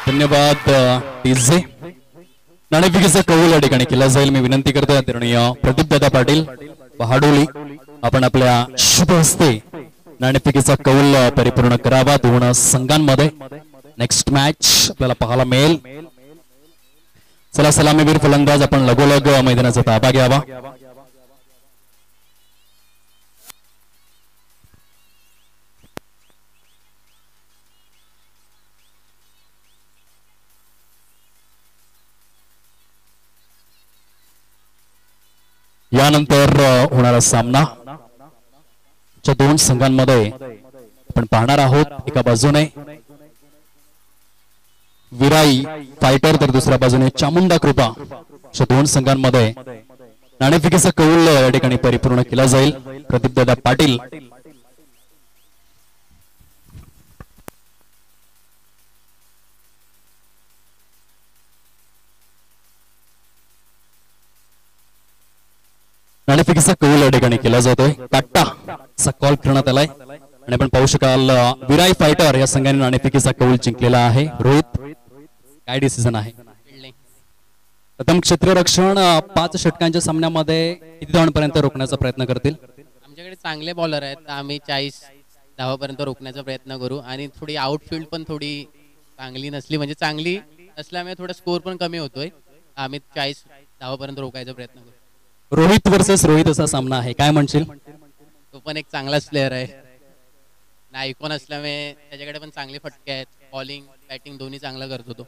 A: धन्यवाद टीजे. नाणेफेकीचा कौल या ठिकाणी केला जाईल. मी विनंती करतोय आदरणीय प्रदीप दादा पाटील पहाडोली आपण आपल्या शुभ हस्ते नाणेफेकीचा कौल परिपूर्ण करावा दोन संघांमध्ये. नेक्स्ट मॅच आपल्याला पाहायला मिळेल. चला सलामीवीर फलंदाज आपण लगोलग मैदानाचा ताबा घ्यावा. यानंतर होणारा सामना दोन संघांमध्ये आपण पाहणार आहोत. एका बाजूने विराई फायटर तर दुसऱ्या बाजूने चामुंडा कृपा अशा दोन संघांमध्ये नाणेफेकीचा कौल या ठिकाणी परिपूर्ण केला जाईल. प्रदीपदादा पाटील नाणेफेकीचा कौल या ठिकाणी केला जातोय. काट्टा कॉल करण्यात आलाय आणि आपण पाहू शकाल विराई फायटर या संघाने नाणेफेकीचा कौल जिंकलेला आहे. रोहित काय डिसिजन आहे? प्रथम क्षेत्ररक्षण 5 षटकांच्या सामन्यामध्ये किती धावांपर्यंत रोखण्याचा प्रयत्न करतील?
D: आमच्याकडे चांगले बॉलर आहेत तर आम्ही 40 धावापर्यंत रोखण्याचा प्रयत्न करू आणि थोडी आउटफील्ड पण थोडी चांगली नसली म्हणजे चांगली असल्यामुळे थोडा स्कोर पण कमी होतोय. आम्ही 40 धावापर्यंत रोखायचा प्रयत्न करू.
A: रोहित वर्सेस रोहित असा सामना आहे, काय म्हणशील?
D: तो पण एक चांगलाच प्लेअर आहे ना, आयकॉन असल्यामुळे त्याच्याकडे पण चांगले फटके आहेत. बॉलिंग बॅटिंग दोन्ही चांगलं करतो तो.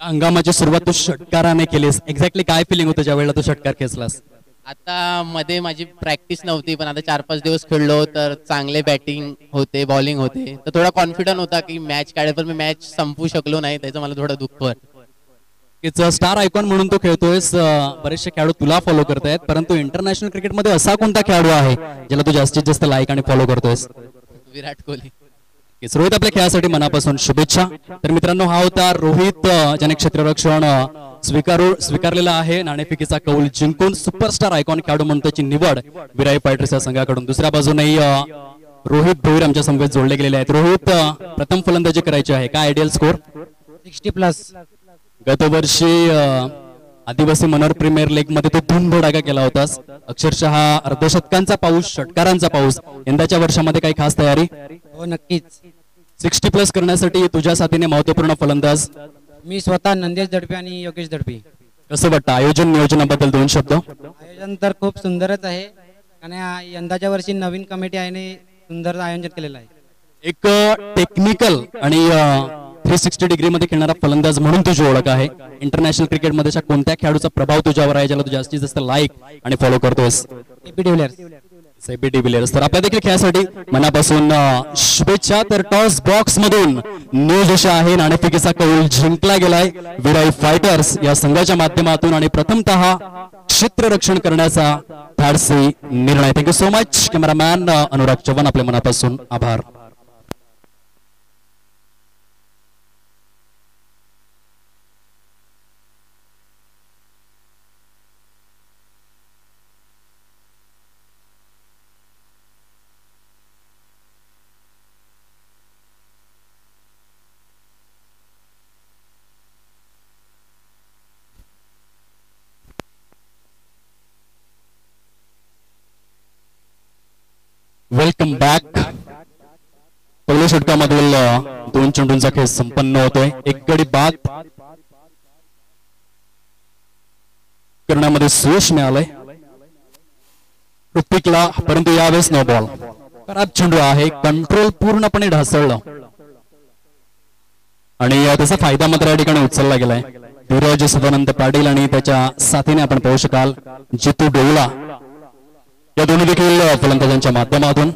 A: हंगामाची सुरुवात तू षटकाराने केलीस, एक्झॅक्टली काय फिलिंग होतं ज्या वेळेला तू षटकार खेचलास?
D: आता मध्ये माझी प्रॅक्टिस नव्हती पण आता 4-5 दिवस खेळलो तर चांगले बॅटिंग होते बॉलिंग होते तर थोडा कॉन्फिडन्स होता की मॅच काढेल पण मी मॅच संपवू शकलो नाही त्याचं मला थोडं दुःख वाटतं.
A: स्टार आयकॉन म्हणून तो खेळतोयस, बरेचसे खेळाडू तुला फॉलो करतायत, परंतु इंटरनॅशनल क्रिकेटमध्ये असा कोणता खेळाडू आहे ज्याला तू जास्तीत जास्त लाईक आणि फॉलो करतोयस?
D: विराट कोहली.
A: रोहित आपल्या खेळासाठी मनापासून शुभेच्छा. तर मित्रांनो हा होता रोहित ज्याने क्षेत्ररक्षण स्वीकारलेला आहे. नाणेफेकीचा कौल जिंकून सुपरस्टार आयकॉन खेळाडू म्हणून त्याची निवड विराई फायटर्स या संघाकडून. दुसऱ्या बाजूने रोहित भोईर आमच्या समवेत जोडले गेलेले आहेत. रोहित प्रथम फलंदाजी करायची आहे, काय आयडियल स्कोर?
B: 60+.
A: गतवर्षी आदिवासी मनोहर प्रीमियर लीग मध्ये तो धुमधडाका केला होतास. अक्षरशः अर्धशतकांचा पाऊस, षटकारांचा पाऊस. यंदाच्या वर्षामध्ये काही खास तयारी?
B: हो नक्कीच.
A: 60+ करण्यासाठी तुझ्या साथीने महत्वपूर्ण फलंदाज
B: मी स्वतः नंदेश दडपे आणि योगेश दडपे.
A: कसं वाटतं आयोजन नियोजनाबद्दल 2 शब्द?
B: आयोजन तर खूप सुंदरच आहे आणि यंदाच्या वर्षी नवीन कमिटी आहे सुंदर आयोजन केलेलं आहे.
A: एक टेक्निकल आणि 360 डिग्री मध्ये खेळणारा फलंदाज म्हणून तुझी ओळख आहे. इंटरनॅशनल क्रिकेटमध्ये कोणत्या खेळाडूचा प्रभाव तुझ्यावर आहे ज्याला तू जास्तीत जास्त लाईक आणि फॉलो करतोयस?
B: AB de Villiers.
A: AB de Villiers. तर आपल्या देखील खेळासाठी मनापासून शुभेच्छा. तर टॉस बॉक्स मधून न्यूज अशी आहे नाणेफेकीचा कौल जिंकला गेलाय विराई फायटर्स या संघाच्या माध्यमातून आणि प्रथमतः क्षेत्ररक्षण करण्याचा धाडसी निर्णय. थँक्यू सो मच कॅमेरामॅन अनुराग चव्हाण, आपल्या मनापासून आभार. Welcome back. पहिल्या षटकामधील 2 चेंडूंचा खेळ संपन्न होतोय. एक गडी बाद करण्यामध्ये सुयश मिळालंय ऋत्विकला, परंतु यावेळेस नो बॉल. खराब चेंडू आहे, कंट्रोल पूर्णपणे ढासळलं आणि त्याचा फायदा मात्र या ठिकाणी उचलला गेलाय. धीरज सदानंद पाटील आणि त्याच्या साथीने आपण पाहू शकाल जितू डोला या दोन्ही देखील फलंदाजांच्या माध्यमातून.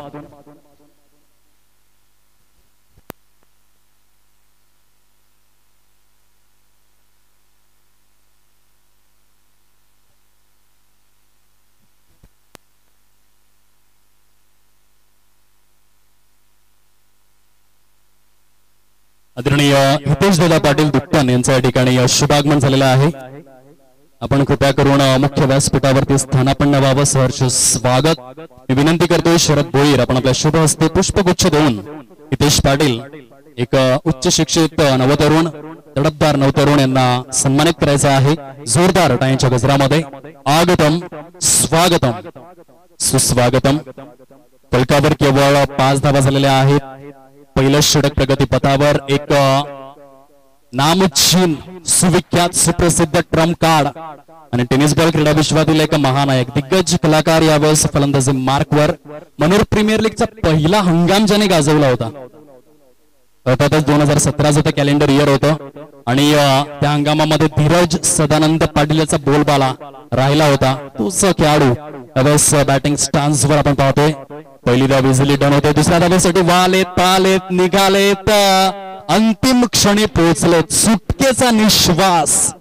A: आदरणीय हितेश दादा पाटील दुप्पन यांच्या या ठिकाणी शुभागमन झालेलं आहे. आपण कृपया करून मुख्य व्यासपीठावरती स्थानापन्न व्हावं. सहर्ष स्वागत मी विनंती करतोय. शरद भोईर आपण आपल्या शुभ हस्ते पुष्पगुच्छ देऊन हितेश पाटील एक उच्च शिक्षित नवतरुण तडफदार नवतरुण यांना सन्मानित करायचं आहे. जोरदार टाळ्यांच्या गजरामध्ये आगतम स्वागतम. सुस्वागतम. फलकावर केवळ 5 धावा झालेल्या आहेत. पहिलं षटक प्रगती पथावर. एक नामचीन सुविख्यात सुप्रसिद्ध ट्रम्प कार्ड आणि टेनिस बॉल क्रीडा विश्वातील एक महानायक दिग्गज कलाकार यावेळेस फलंदाजी मार्कवर. मनोर प्रीमियर लीगचा पहिला हंगाम ज्याने गाजवला होता. अर्थातच 2017 ते कॅलेंडर इयर होतं आणि त्या हंगामामध्ये धीरज सदानंद पाटील याचा बोलबाला राहिला होता. तोच खेळाडू यावेळेस बॅटिंग स्टान्सवर आपण पाहतोय. पहिली धाव इझिली डन होते. दुसऱ्या धावेसाठी वालेत पळालेत निघालेत. अंतिम क्षणी पोहोचलेत. सुटकेचा निश्वास.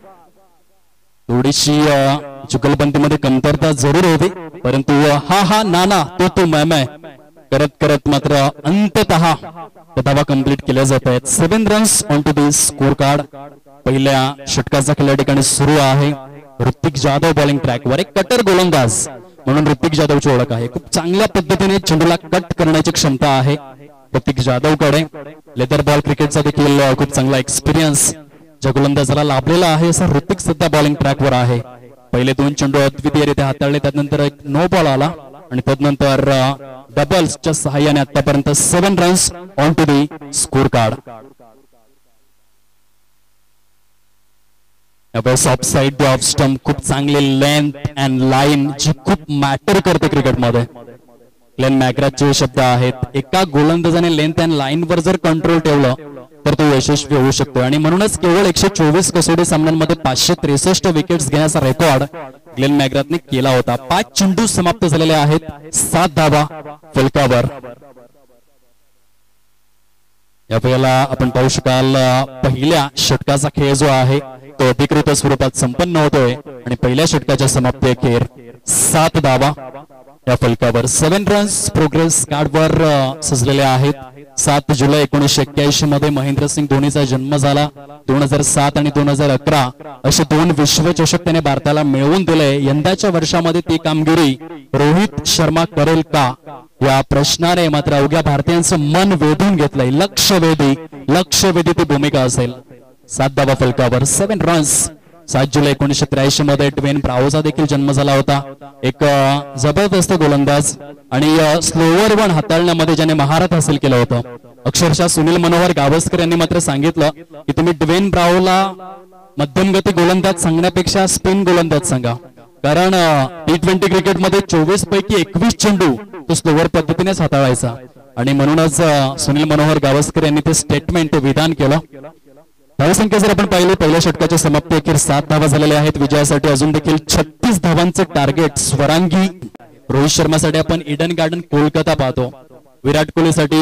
A: थोडीशी जुगलबंदीमध्ये कमतरता जरूर होती परंतु हा नाना तो मैं करत करत मात्र अंततः धावा कंप्लीट केल्या जात आहेत. 7 runs on to the scorecard. पहिल्या षटकाचा खेळ या ठिकाणी सुरू आहे. ऋतिक जाधव बॉलिंग ट्रॅकवर. एक कटर गोलंदाज म्हणून ऋतिक जाधवची ओळख आहे. खूप चांगल्या पद्धतीने चेंडूला कट करण्याची क्षमता आहे ऋतिक जाधवकडे. लेदर बॉल क्रिकेटचा देखील खूप चांगला एक्सपिरियन्स ज्या गोलंदाजाला लाभलेला आहे असा ऋतिक सध्या बॉलिंग ट्रॅकवर आहे. पहिले 2 चेंडू अद्वितीयरित्या हाताळले. त्यानंतर एक नो बॉल आला आणि त्यानंतर डबल्सच्या सहाय्याने आतापर्यंत 7 runs on to the scorecard. Off side off stump. खूप चांगली लेंथ अँड लाईन जी खूप मॅटर करते क्रिकेटमध्ये. ग्लेन मॅकग्राथचे शब्द आहेत. एका गोलंदाजाने लेंथ अँड लाईन वर जर कंट्रोल ठेवलं तर तो यशस्वी होऊ शकतो आणि म्हणूनच केवळ 124 कसोटी सामन्यांमध्ये 563 विकेट्स घेण्याचा रेकॉर्ड ग्लेन मॅकग्राथने केला होता. 5 चेंडू समाप्त झालेले आहेत. 7 धावा फलकावर. या वेळेला आपण पाहू शकाल पहिल्या षटकाचा खेळ जो आहे तो अधिकृत स्वरूपात संपन्न होतोय आणि पहिल्या षटकाच्या समाप्ती अखेर 7 धावा या फलकावर. 7 रन्स प्रोग्रेस कार्डवर सजलेले आहेत. 7 जुलै 1981 मध्ये महेंद्रसिंग धोनीचा जन्म झाला. 2007 आणि 2011 असे 2 विश्वचषक त्याने भारताला मिळवून दिले. यंदाच्या वर्षामध्ये ती कामगिरी रोहित शर्मा करेल का या प्रश्नाने मात्र अवघ्या भारतीयांचं मन वेधून घेतलंय. लक्षवेधी ती भूमिका असेल. 7 धावा फलकावर. 7 रन्स. 7 जुलै 1983 मध्ये ड्वेन ब्रावोचा देखील जन्म झाला होता. एक जबरदस्त गोलंदाज आणि स्लोवर वन हाताळण्यामध्ये ज्याने महारथ हासिल केलं होतं. अक्षरशः सुनील मनोहर गावस्कर यांनी मात्र सांगितलं की तुम्ही ड्वेन ब्रावोला मध्यमगती गोलंदाज सांगण्यापेक्षा स्पिन गोलंदाज सांगा, कारण T20 क्रिकेटमध्ये 24 पैकी 21 चेंडू तो स्लोवर पद्धतीनेच हाताळायचा आणि म्हणूनच सुनील मनोहर गावस्कर यांनी ते स्टेटमेंट ते विधान केलं. धावसंख्या जर आपण पाहिली पहिल्या षटकाच्या समाप्ती अखेर 7 धावा झालेल्या आहेत. विजयासाठी अजून देखील 36 धावांचे टार्गेट स्वरांगी. रोहित शर्मासाठी आपण इडन गार्डन कोलकाता पाहतो. विराट कोहलीसाठी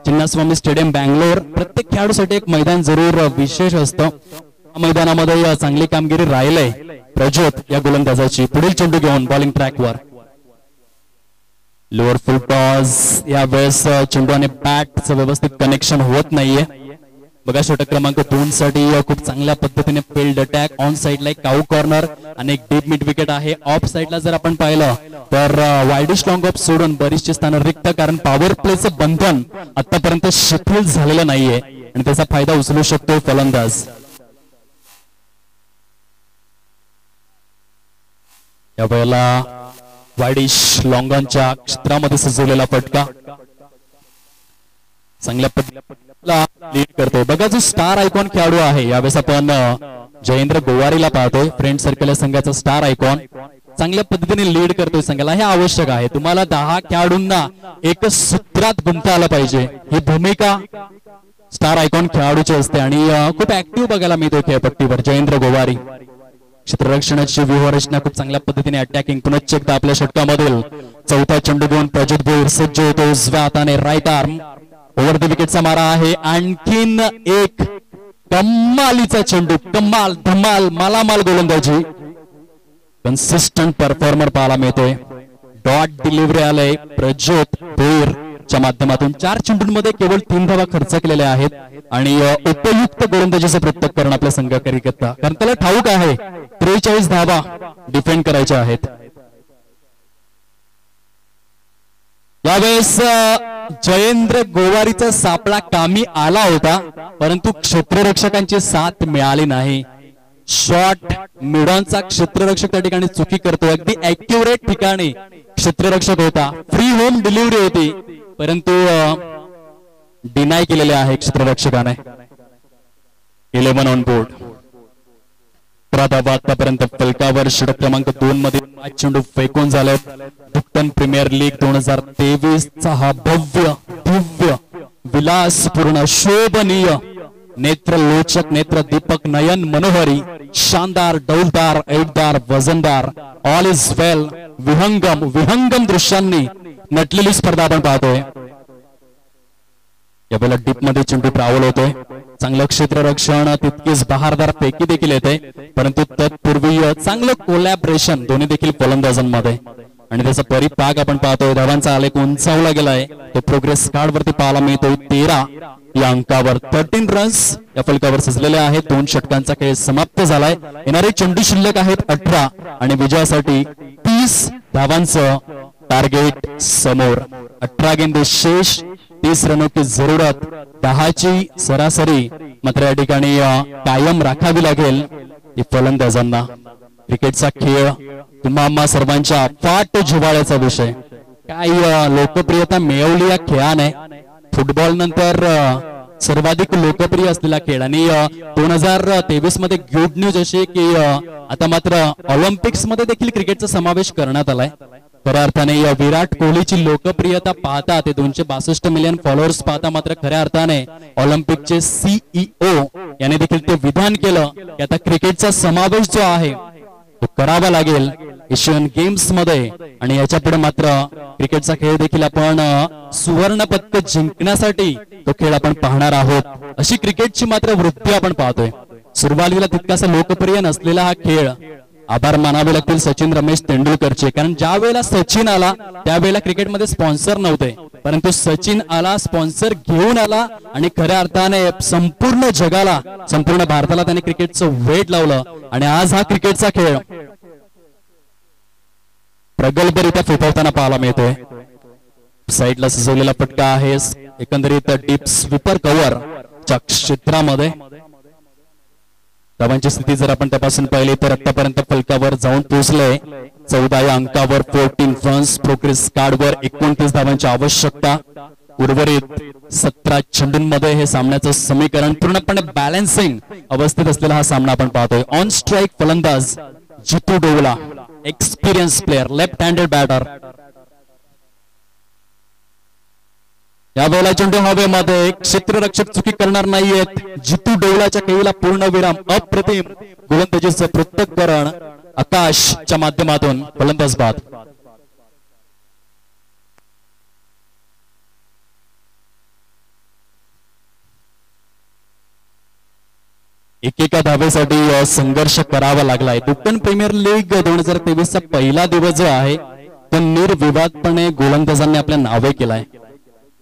A: चिन्नास्वामी स्टेडियम बँगलोर. प्रत्येक खेळाडूसाठी एक मैदान जरूर विशेष असतं. मैदानामध्ये चांगली कामगिरी राहिलंय प्रज्योत या गोलंदाजाची. पुढील चेंडू घेऊन बॉलिंग ट्रॅकवर. Lower full toss. यावेळेस चेंडू आणि बॅटचं व्यवस्थित कनेक्शन होत नाहीये. बघा षटक क्रमांक 2 साठी खूप चांगल्या पद्धतीने फील्ड अटॅक. ऑन साइडला एक काऊ कॉर्नर आणि एक डीप मिड विकेट आहे. ऑफ साइडला जर आपण पाहिलं तर वाईडिश लॉंग ऑफ सोडून बरीचशी स्थानं रिक्त, कारण पॉवर प्लेचं बंधन आतापर्यंत शिथिल झालेलं नाहीये आणि त्याचा फायदा उचलू शकतो फलंदाज. या वेळेला वाईडिश लॉंगॉनच्या क्षेत्रामध्ये सजवलेला फटका चांगल्या पद्धतीला लीड करतोय. बघा जो स्टार आयकॉन खेळाडू आहे यावेळेस आपण जयेंद्र गोवारीला पाहतोय. फ्रेंड सर्कल या संघाचा स्टार आयकॉन चांगल्या पद्धतीने लीड करतोय संघाला. हे आवश्यक आहे. तुम्हाला 10 खेळाडूंना एक सूत्रात गुंतता आलं पाहिजे. ही भूमिका स्टार आयकॉन खेळाडूची असते आणि खूप ऍक्टिव्ह बघायला मिळतो खेळपट्टीवर जयेंद्र गोवारी. क्षेत्ररक्षणाची व्यूहरचना खूप चांगल्या पद्धतीने अटॅकिंग. पुनश्च एकदा आपल्या षटकामधील 4था चेंडू घेऊन प्रज्योत भोईर सज्ज होतो. उजव्या हाताने राईट आर्म ओव्हर द विकेटचा मारा आहे. आणखीन एक कमालीचा चेंडू. कमाल धमाल मालामाल गोलंदाजी. कन्सिस्टंट परफॉर्मर पाहायला मिळतोय. डॉट डिलिव्हरी आलंय प्रज्योत भोईरच्या माध्यमातून. 4 चेंडूंमध्ये केवळ 3 धावा खर्च केलेल्या आहेत आणि उपयुक्त गोलंदाजीचं प्रत्येक आपल्या संघाकरिता, कारण त्याला ठाऊक आहे 43 धावा डिफेंड करायच्या आहेत. यावेळेस जयेंद्र गोवारीचा सापळा कामी आला होता परंतु क्षेत्ररक्षकांची साथ मिळाली नाही. शॉट मिडॉनचा क्षेत्ररक्षक त्या ठिकाणी चुकी करतो. अगदी ऍक्युरेट ठिकाणी क्षेत्ररक्षक होता. फ्री होम डिलिव्हरी होती, परंतु डिनाय केलेले आहे क्षेत्ररक्षकाने. 11 ऑन बोर्ड. आतापर्यंत फलकावर षटक क्रमांक 2 मध्ये 5 चेंडू फेकून झाले. दुक्कन प्रीमियर लीग 2023 चा हा भव्य दिव्य विलासपूर्ण शोभनीय नेत्रलोचक नेत्रदीपक नयन मनोहरी शानदार डौलदार ऐटदार वजनदार ऑल इज वेल विहंगम दृश्यांनी नटलेली स्पर्धा आपण पाहतोय. यावेळेला डीप मध्ये चेंडू प्रावल होतोय. चांगलं क्षेत्ररक्षण, तितकीच बहारदार फेकी देखील येते, परंतु तत्पूर्वी चांगलं कोलॅबरेशन दोन्ही देखील फलंदाजांमध्ये आणि त्याचा परिपाक आपण पाहतोय. धावांचा आलेख उंचावला गेलाय. तो प्रोग्रेस कार्ड वरती पाहायला मिळतोय. 13 या अंकावर 13 रन्स या फलकावर सजलेले आहेत. 2 षटकांचा खेळ समाप्त झालाय. येणारे चेंडू शिल्लक आहेत 18 आणि विजयासाठी 30 धावांचं टार्गेट समोर. 18 गेंदे शेष, 30 रनों की जरूरत. 10ची सरासरी मात्र या ठिकाणी कायम राखावी लागेल फलंदाजांना. क्रिकेटचा खेळ तुम्हा आम्हा सर्वांच्या फाट जिव्हाळ्याचा विषय. काही लोकप्रियता मिळवली या खेळाने. फुटबॉल नंतर सर्वाधिक लोकप्रिय असलेला खेळ आणि 2023 मध्ये गुड न्यूज अशी की आता मात्र ऑलिम्पिक्स मध्ये देखील क्रिकेटचा समावेश करण्यात आलाय. खऱ्या अर्थाने या विराट कोहलीची लोकप्रियता पाहता, ते 262 मिलियन फॉलोअर्स पाहता मात्र खऱ्या अर्थाने ऑलिम्पिकचे CEO याने देखील ते विधान केलं की आता क्रिकेटचा समावेश जो आहे तो करावा लागेल एशियन गेम्स मध्ये. आणि याच्या पुढे मात्र क्रिकेटचा खेळ देखील आपण सुवर्ण पदक जिंकण्यासाठी तो खेळ आपण पाहणार आहोत. अशी क्रिकेटची मात्र वृत्ती आपण पाहतोय. सुरुवातीला तितकासा लोकप्रिय नसलेला हा खेळ. आभार मानावे लागतील सचिन रमेश तेंडुलकरचे, कारण ज्या वेळेला सचिन आला त्यावेळेला क्रिकेटमध्ये स्पॉन्सर नव्हते, परंतु सचिन आला, स्पॉन्सर घेऊन आला आणि खऱ्या अर्थाने संपूर्ण जगाला, संपूर्ण भारताला त्याने क्रिकेटचं वेट लावलं. आणि आज हा क्रिकेटचा खेळ प्रगल्भरित्या फिरवताना पाहायला मिळतोय. साईडला सजवलेला पटका आहे. एकंदरीत डीप स्वीपर कव्हर च्या क्षेत्रामध्ये धावांची स्थिती जर आपण तपासून पाहिली तर आतापर्यंत फलकावर जाऊन पोहोचले 14 या अंकावर 14 रन्स. प्रोग्रेस कार्डवर 29 धावांची आवश्यकता. उर्वरित 17 चेंडूंमध्ये हे सामन्याचं समीकरण पूर्णपणे बॅलन्सिंग अवस्थेत असलेला हा सामना आपण पाहतोय. ऑन स्ट्राईक फलंदाज Jitu Dovla, experience player, left handed batter. यावेळेला चेंडू हवेमध्ये, क्षेत्ररक्षक चुकी करणार नाहीयेत. जितू डोवलाच्या खेळीला पूर्ण विराम. अप्रतिम गोलंदाजीचं पृथक्करण आकाशच्या माध्यमातून फलंदाज बाद. एकेका धावेसाठी संघर्ष करावा लागलाय. दुक्कन प्रीमियर लीग 2023 चा पहिला दिवस जो आहे तो निर्विवादपणे गोलंदाजांनी आपल्या नावे केलाय.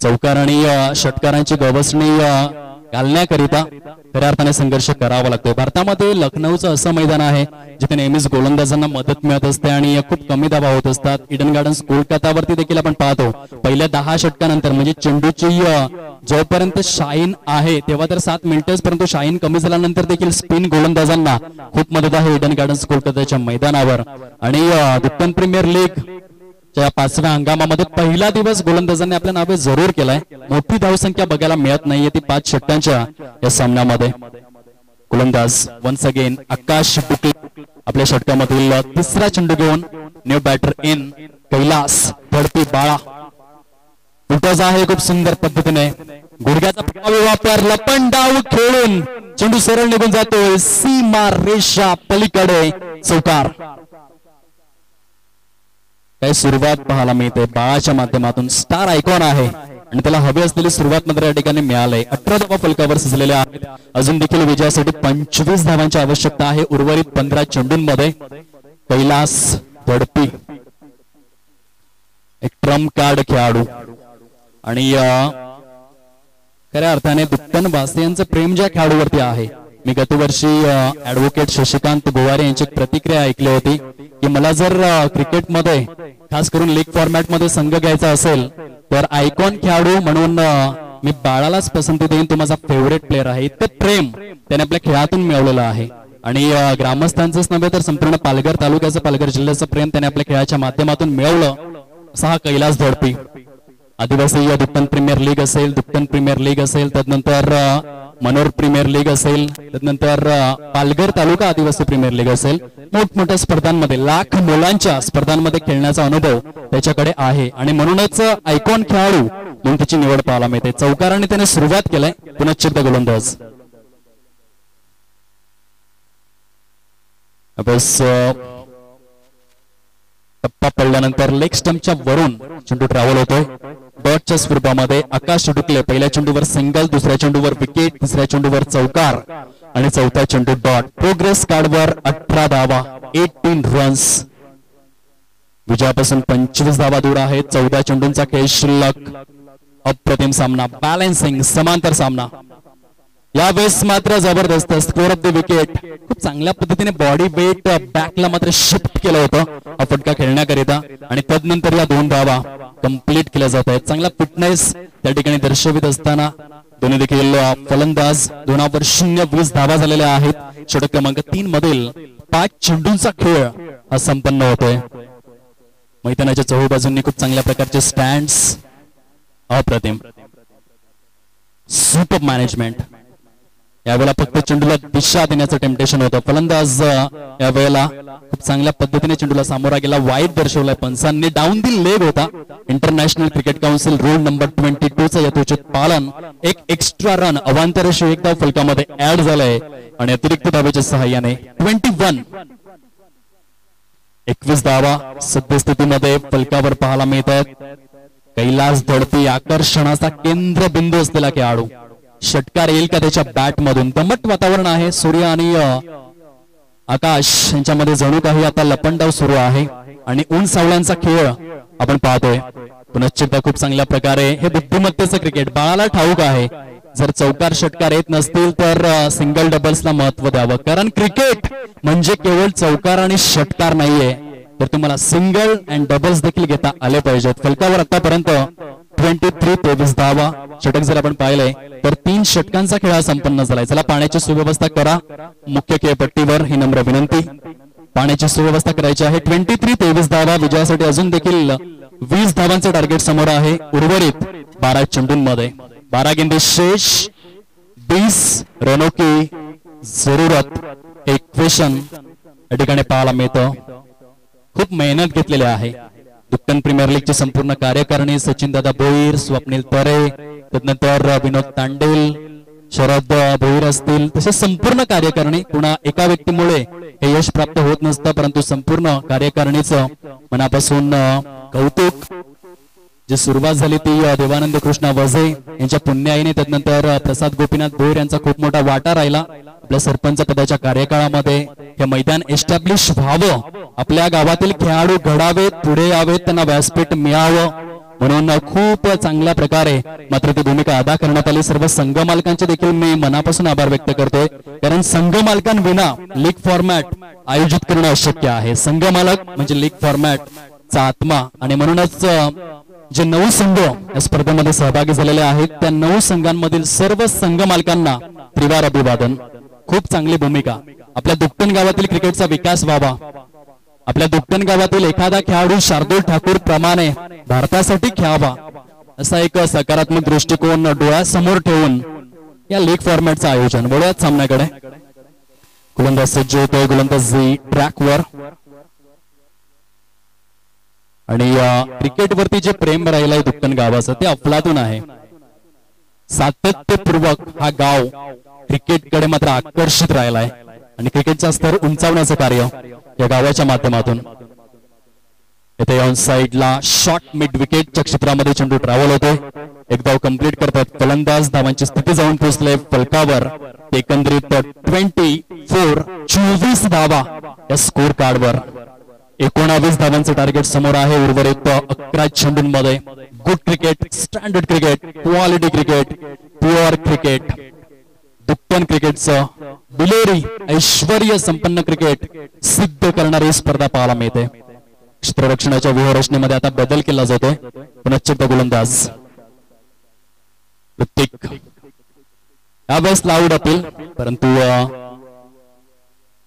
A: चौकार आणि षटकारांची गवसणी घालण्याकरिता खऱ्या अर्थाने संघर्ष करावा लागतो. भारतामध्ये लखनौचं असं मैदान आहे जिथे नेहमीच गोलंदाजांना मदत मिळत असते आणि खूप कमी धावा होत असतात. इडन गार्डन्स कोलकातावरती देखील आपण पाहतो पहिल्या 10 षटकानंतर म्हणजे चेंडूची जोपर्यंत शाईन आहे तेव्हा तर 7 मिनिटेच, परंतु शाईन कमी झाल्यानंतर देखील स्पिन गोलंदाजांना खूप मदत आहे इडन गार्डन्स कोलकाताच्या मैदानावर. आणि दुक्कन प्रीमियर लीग च्या 5व्या हंगामामध्ये पहिला दिवस गोलंदाजांनी आपल्या नावे जरूर केलाय. मोठी धावसंख्या बघायला मिळत नाहीये ती 5 षटकांच्या या सामन्यामध्ये. गोलंदाज वन्स अगेन आकाश बुटे आपल्या षटकामधील 3रा चेंडू घेऊन न्यू बॅटर इन. कैलास धडपी बाळा फुटज आहे खूप सुंदर पद्धतीने. गुडघ्याचा प्रभावी वापर, लपंड डाव खेळून चेंडू सरळ निघून जातोय सीमा रेषा पलीकडे. चौकार. काही सुरुवात पाहायला मिळते बाळाच्या माध्यमातून. स्टार आयकॉन आहे आणि त्याला हवी असलेली सुरुवात मात्र या ठिकाणी मिळालंय. 18 धावा फलकावर सजलेल्या आहेत. अजून देखील विजयासाठी 25 धावांची आवश्यकता आहे उर्वरित 15 चेंडूंमध्ये. कैलास धडपी एक ट्रम्प कार्ड खेळाडू आणि खऱ्या अर्थाने दुक्कन वासियांचं प्रेम ज्या खेळाडूवरती आहे. मी गतवर्षी ऍडव्होकेट शशिकांत गोवारे यांची प्रतिक्रिया ऐकली होती की मला जर क्रिकेटमध्ये खास करून लीग फॉर्मॅट मध्ये संघ घ्यायचा असेल तर आयकॉन खेळाडू म्हणून मी बाळालाच पसंती देईन. तो माझा फेवरेट प्लेअर आहे. इतकं प्रेम त्याने आपल्या खेळातून मिळवलेलं आहे. आणि ग्रामस्थांचंच नव्हे तर संपूर्ण पालघर तालुक्याचं, पालघर जिल्ह्याचं प्रेम त्याने आपल्या खेळाच्या माध्यमातून मिळवलं. असा हा कैलास धडपी. आदिवासी दुप्पन प्रीमियर लीग असेल, दुप्पन प्रीमियर लीग असेल, त्यानंतर मनोर प्रीमियर लीग असेल, त्यानंतर पालघर तालुका आदिवासी प्रीमियर लीग असेल, मोठमोठ्या स्पर्धांमध्ये, लाख मुलांच्या स्पर्धांमध्ये खेळण्याचा अनुभव त्याच्याकडे आहे. आणि म्हणूनच आयकॉन खेळाडू म्हणून त्याची निवड पाहायला मिळते. चौकाराने त्याने सुरुवात केलाय. पुनश्चित गोलंदाज. टप्पा पडल्यानंतर लेग स्टंपच्या वरून चेंडू ट्रॅव्हल होतोय. डॉटच्या स्वरूपामध्ये आकाश चुटुकले. पहिल्या चेंडूवर सिंगल, दुसऱ्या चेंडूवर विकेट, तिसऱ्या चेंडूवर चौकार आणि चौथा चेंडू डॉट. प्रोग्रेस कार्डवर 18 धावा, 18 रन्स. विजयापासून 25 धावा दूर आहेत. 14 चेंडूंचा खेळ शिल्लक. अप्रतिम सामना, बॅलन्सिंग समांतर सामना. यावेळेस मात्र जबरदस्त स्कोर ऑफ द विकेट. खूप चांगल्या पद्धतीने बॉडी वेट बॅकला मात्र शिफ्ट केलं होतं हा फटका खेळण्याकरिता. आणि तदनंतर या 2 धावा कंप्लीट केल्या जात आहेत. चांगला फिटनेस त्या ठिकाणी दर्शवित असताना दोन्ही देखील फलंदाज 2 0 20 धावा झालेल्या आहेत. षटक क्रमांक 3 मधील 5 चेंडूंचा खेळ हा संपन्न होतोय. मैदानाच्या चहू बाजूंनी खूप चांगल्या प्रकारचे स्टँड्स. अप्रतिम सुपर मॅनेजमेंट. यावेळेला फक्त चेंडूला दिशा देण्याचं टेम्पटेशन होतं. फलंदाज यावेळेला खूप चांगल्या पद्धतीने चेंडूला सामोरा गेला. वाईट दर्शवलाय पंचांनी. डाऊन दी लेग होता. International Cricket Council rule number 22चं यथोचित पालन. एक एक्स्ट्रा रन अवांतरशी एक धाव फलकामध्ये ऍड झालाय आणि अतिरिक्त धावेच्या सहाय्याने 21 धावा सद्यस्थितीमध्ये फलकावर पाहायला मिळत आहेत. कैलास धडपी आकर्षणाचा केंद्रबिंदू असलेला खेळाडू. षटकार येईल का त्याच्या बॅट मधून? दमट वातावरण आहे. सूर्य आणि आकाश यांच्यामध्ये जणू काही आता लपंडाव सुरू आहे आणि ऊन सावळ्यांचा खेळ आपण पाहतोय. पुनश्चित खूप चांगल्या प्रकारे हे बुद्धिमत्तेचं क्रिकेट. बाळाला ठाऊक आहे जर चौकार षटकार येत नसतील तर सिंगल डबल्सला महत्व द्यावं. कारण क्रिकेट म्हणजे केवळ चौकार आणि षटकार नाहीये, तर तुम्हाला सिंगल अँड डबल्स देखील घेता आले पाहिजेत. फलकावर आतापर्यंत 23 धावा. षटक जर आपण पाहिलंय तर 3 षटकांचा खेळ संपन्न झालाय. चला पाण्याची सुव्यवस्था करा मुख्य खेळपट्टीवर, ही नम्र विनंती. पाण्याची सुव्यवस्था करायची आहे. 23 धावा. विजयासाठी अजून देखील 20 धावांचं टार्गेट समोर आहे. उर्वरित 12 चेंडूंमध्ये 12 गेंदे शेष. 20 रनों की जरूरत इक्वेशन या ठिकाणी पाहायला मिळतं. खूप मेहनत घेतलेली आहे. दुप्पन प्रीमियर लीगची संपूर्ण कार्यकारिणी सचिन दादा भोईर, स्वप्नील तरे, त्यानंतर विनोद तांडेल, शरद भोईर असतील, तसे संपूर्ण कार्यकारिणी. पुन्हा एका व्यक्तीमुळे हे यश प्राप्त होत नसतं, परंतु संपूर्ण कार्यकारिणीचं मनापासून कौतुक. जी सुरुवात झाली ती देवानंद कृष्णा वझे यांच्या पुण्याईने, त्यानंतर प्रसाद गोपीनाथ भोईर यांचा खूप मोठा वाटा राहिला आपल्या सरपंच पदाच्या कार्यकाळामध्ये. हे मैदान एस्टॅब्लिश व्हावं, आपल्या गावातील खेळाडू घडावेत, पुढे यावेत, त्यांना व्यासपीठ मिळावं म्हणून खूप चांगल्या प्रकारे मात्र ती भूमिका अदा करण्यात आली. सर्व संघ मालकांचे देखील मी मनापासून आभार व्यक्त करतोय, कारण संघ मालकांविना लीग फॉर्मॅट आयोजित करणं अशक्य आहे. संघ मालक म्हणजे लीग फॉर्मॅटचा आत्मा. आणि म्हणूनच जे 9 संघ या स्पर्धेमध्ये सहभागी झालेले आहेत त्या 9 संघांमधील सर्व संघ मालकांना त्रिवार अभिवादन. खूप चांगली भूमिका. आपल्या दुप्पन गावातील क्रिकेटचा विकास व्हावा, आपल्या दुप्पन गावातील एखादा खेळाडू शार्दूल ठाकूर प्रमाणे भारतासाठी खेळावा, असा एक सकारात्मक दृष्टिकोन डोळ्यासमोर ठेवून या लीग फॉर्मॅटचं आयोजन. बोलूयात सामन्याकडे. गोलंदाज सज्ज होतोय, गोलंदाजी ट्रॅकवर. आणि क्रिकेटवरती जे प्रेम राहिलंय दुप्पन गावाचं ते अफलातून आहे. सातत्यपूर्वक हा गाव क्रिकेटकडे मात्र आकर्षित राहिलाय आणि क्रिकेटचा स्तर उंचावण्याचं कार्य या गावाच्या माध्यमातून. इथे ऑन साइडला शॉर्ट मिड विकेटच्या क्षेत्रामध्ये चेंडू ट्रॅव्हल होतोय. एक धाव कंप्लीट करतात फलंदाज. धावांची स्थिती जाऊन पोहोचले फलकावर. एकंदरीत 24 धावा या स्कोर कार्डवर. 19 धावांचं टार्गेट समोर आहे. उर्वरित 11 चेंडूंमध्ये good cricket, standard cricket, quality cricket, pure cricket, Duppan क्रिकेटचं बिलेरी ऐश्वर्य संपन्न क्रिकेट सिद्ध करणारी स्पर्धा पाहायला मिळते. क्षेत्ररक्षणाच्या व्यूहरचनेमध्ये आता बदल केला जातोय. पुनश्चित गोलंदाज ऋतिक यावेळेस लाऊड अपील, परंतु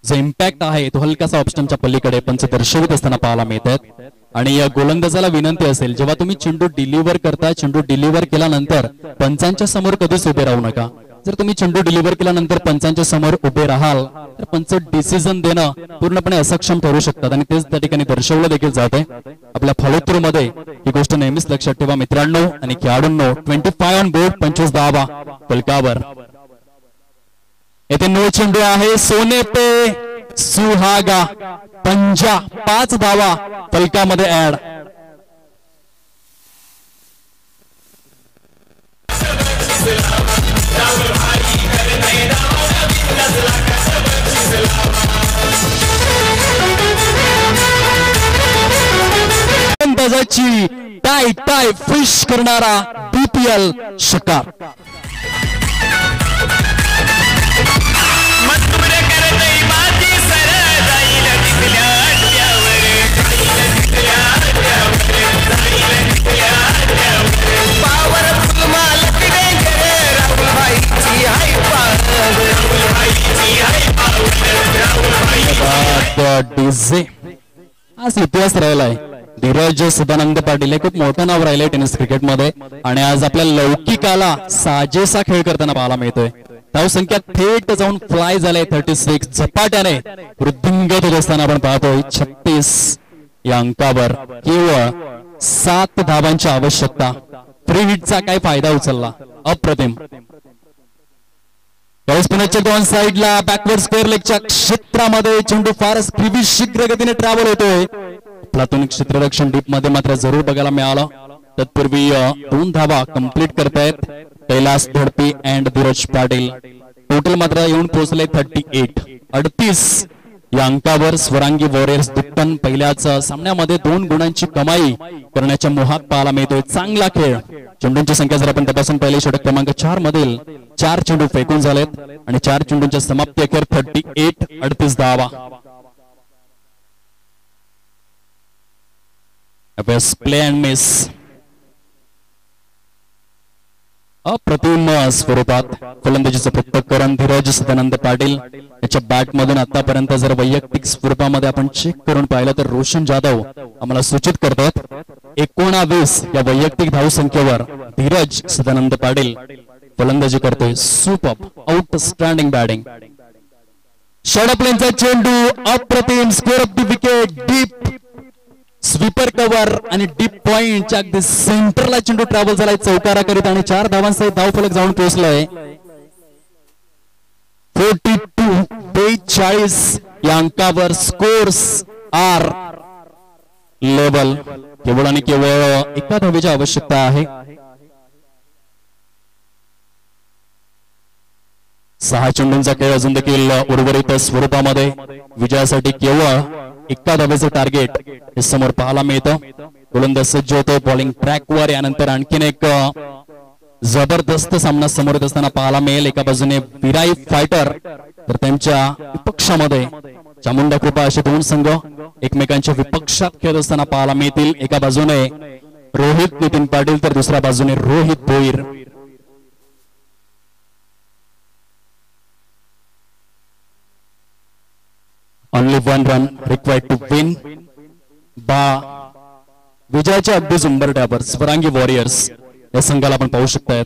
A: जो इम्पॅक्ट आहे तो हलकासा ऑप्शनच्या पलीकडे पंच दर्शवित असताना पाहायला मिळतात. आणि या गोलंदाजाला विनंती असेल, जेव्हा तुम्ही चेंडू डिलिव्हर करता, चेंडू डिलिव्हर केल्यानंतर पंचांच्या समोर कधीच उभे राहू नका. जर तुम्ही चेंडू डिलिव्हर केल्यानंतर पंचांच्या समोर उभे राहाल तर पंच डिसिजन देणं पूर्णपणे असक्षम ठरू शकतात आणि तेच त्या ठिकाणी दर्शवलं देखील जात आहे. आपल्या फॉलोथ्रू मध्ये ही गोष्ट नेहमीच लक्षात ठेवा मित्रांनो. आणि खेळाडूंनो 25 ऑन बोर्ड, 25 धावा फलकावर. येथे नो चेंडू आहे. सोने पे सुहागा, पंजा, 5 धावा फलकामध्ये ऍड. गोलंदाजाची टाय फिश करणारा BPL षटकार. आज इतिहास राहिलाय. धीरज सदानंद पाटील हे खूप मोठं नाव राहिलंय टेनिस क्रिकेटमध्ये आणि आज आपल्या लौकिकाला साजेसा खेळ करताना पाहायला मिळतोय. धावसंख्या थेट जाऊन फ्लाय झाले 36. झपाट्याने वृद्धिंगत होत असताना आपण पाहतोय 36 या अंकावर. केवळ 7 धावांची आवश्यकता. फ्री हिटचा काय फायदा उचलला, अप्रतिम. दोन साइडला बॅकवर्ड स्क्वेअर लेगच्या क्षेत्रामध्ये चेंडू फारच शीघ्र गतीने ट्रॅव्हल होतोय. प्लाटोनिक क्षेत्ररक्षण डीप मध्ये मात्र जरूर बघायला मिळालं. तत्पूर्वी 2 धावा कंप्लीट करतायत कैलास धडपी अँड धीरज पाटील. टोटल मात्र येऊन पोहोचले 38 या अंकावर. स्वरांगी वॉरियर्स दुप्पन पहिल्याच सामन्यामध्ये 2 गुणांची कमाई करण्याच्या मोहात पाहायला मिळतोय. चांगला खेळ. चेंडूंची संख्या जर आपण तपासून पाहिली, षटक क्रमांक 4 मधील 4 चेंडू फेकून झालेत आणि 4 चेंडूंच्या समाप्ती अखेर 38 धावा. प्ले अँड मिस अप्रतिम स्वरूपात फलंदाजीचं पृथक्करण धीरज सदानंद पाटील याच्या बॅट मधून आतापर्यंत जर वैयक्तिक स्वरूपामध्ये आपण चेक करून पाहिलं तर रोशन जाधव आम्हाला सूचित करतात 19 या वैयक्तिक धावसंख्येवर धीरज सदानंद पाटील फलंदाजी करतोय. Super outstanding batting. शॉर्ट प्लेनचा चेंडू अप्रतिम. Square of the wicket. Deep sweeper cover आणि डीप पॉइंटच्या अगदी सेंटरला चेंडू ट्रॅव्हल झालाय चौकारा करीत आणि 4 धावांसह धावफलक जाऊन पोहोचलाय. 42 या अंकावर स्कोर्स आर लेवल. केवळ आणि केवळ 1 धावेची आवश्यकता आहे. 6 चेंडूंचा खेळ अजून देखील उर्वरित स्वरूपामध्ये. विजयासाठी केवळ 1 धावेचं टार्गेट हे समोर पाहायला मिळतं. गोलंदाज सज्ज होतो बॉलिंग ट्रॅकवर. यानंतर आणखीन एक जबरदस्त सामना समोर येत असताना पाहायला मिळेल. एका बाजूने विराई फायटर तर त्यांच्या विपक्षामध्ये चामुंडा कृपा असे 2 संघ एकमेकांच्या विपक्षात खेळत असताना पाहायला मिळतील. एका बाजूने रोहित नितीन पाटील तर दुसऱ्या बाजूने Rohit Bhoir. Only 1 run required to win. विजयाच्या अगदी उंबरठ्यावर स्वरांगी वॉरियर्स या संघाला आपण पाहू शकतायत.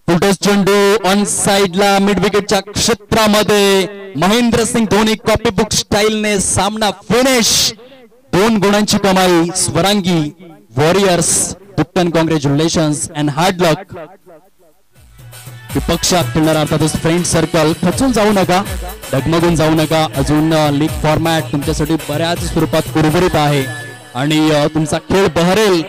A: फुलटॉस चेंडू ऑन साइडला मिड विकेटच्या क्षेत्रामध्ये महेंद्र सिंग धोनी कॉपी बुक स्टाईलने सामना फिनिश. 2 गुणांची कमाई Swarangi warriors. Duppan congratulations and hard luck. विपक्षात खेळणारा अर्थातच फ्रेंड सर्कल खचून जाऊ नका, डगमगून जाऊ नका. अजून लीग फॉर्मॅट तुमच्यासाठी बऱ्याच स्वरूपात उर्वरित आहे आणि तुमचा खेळ बहरेल.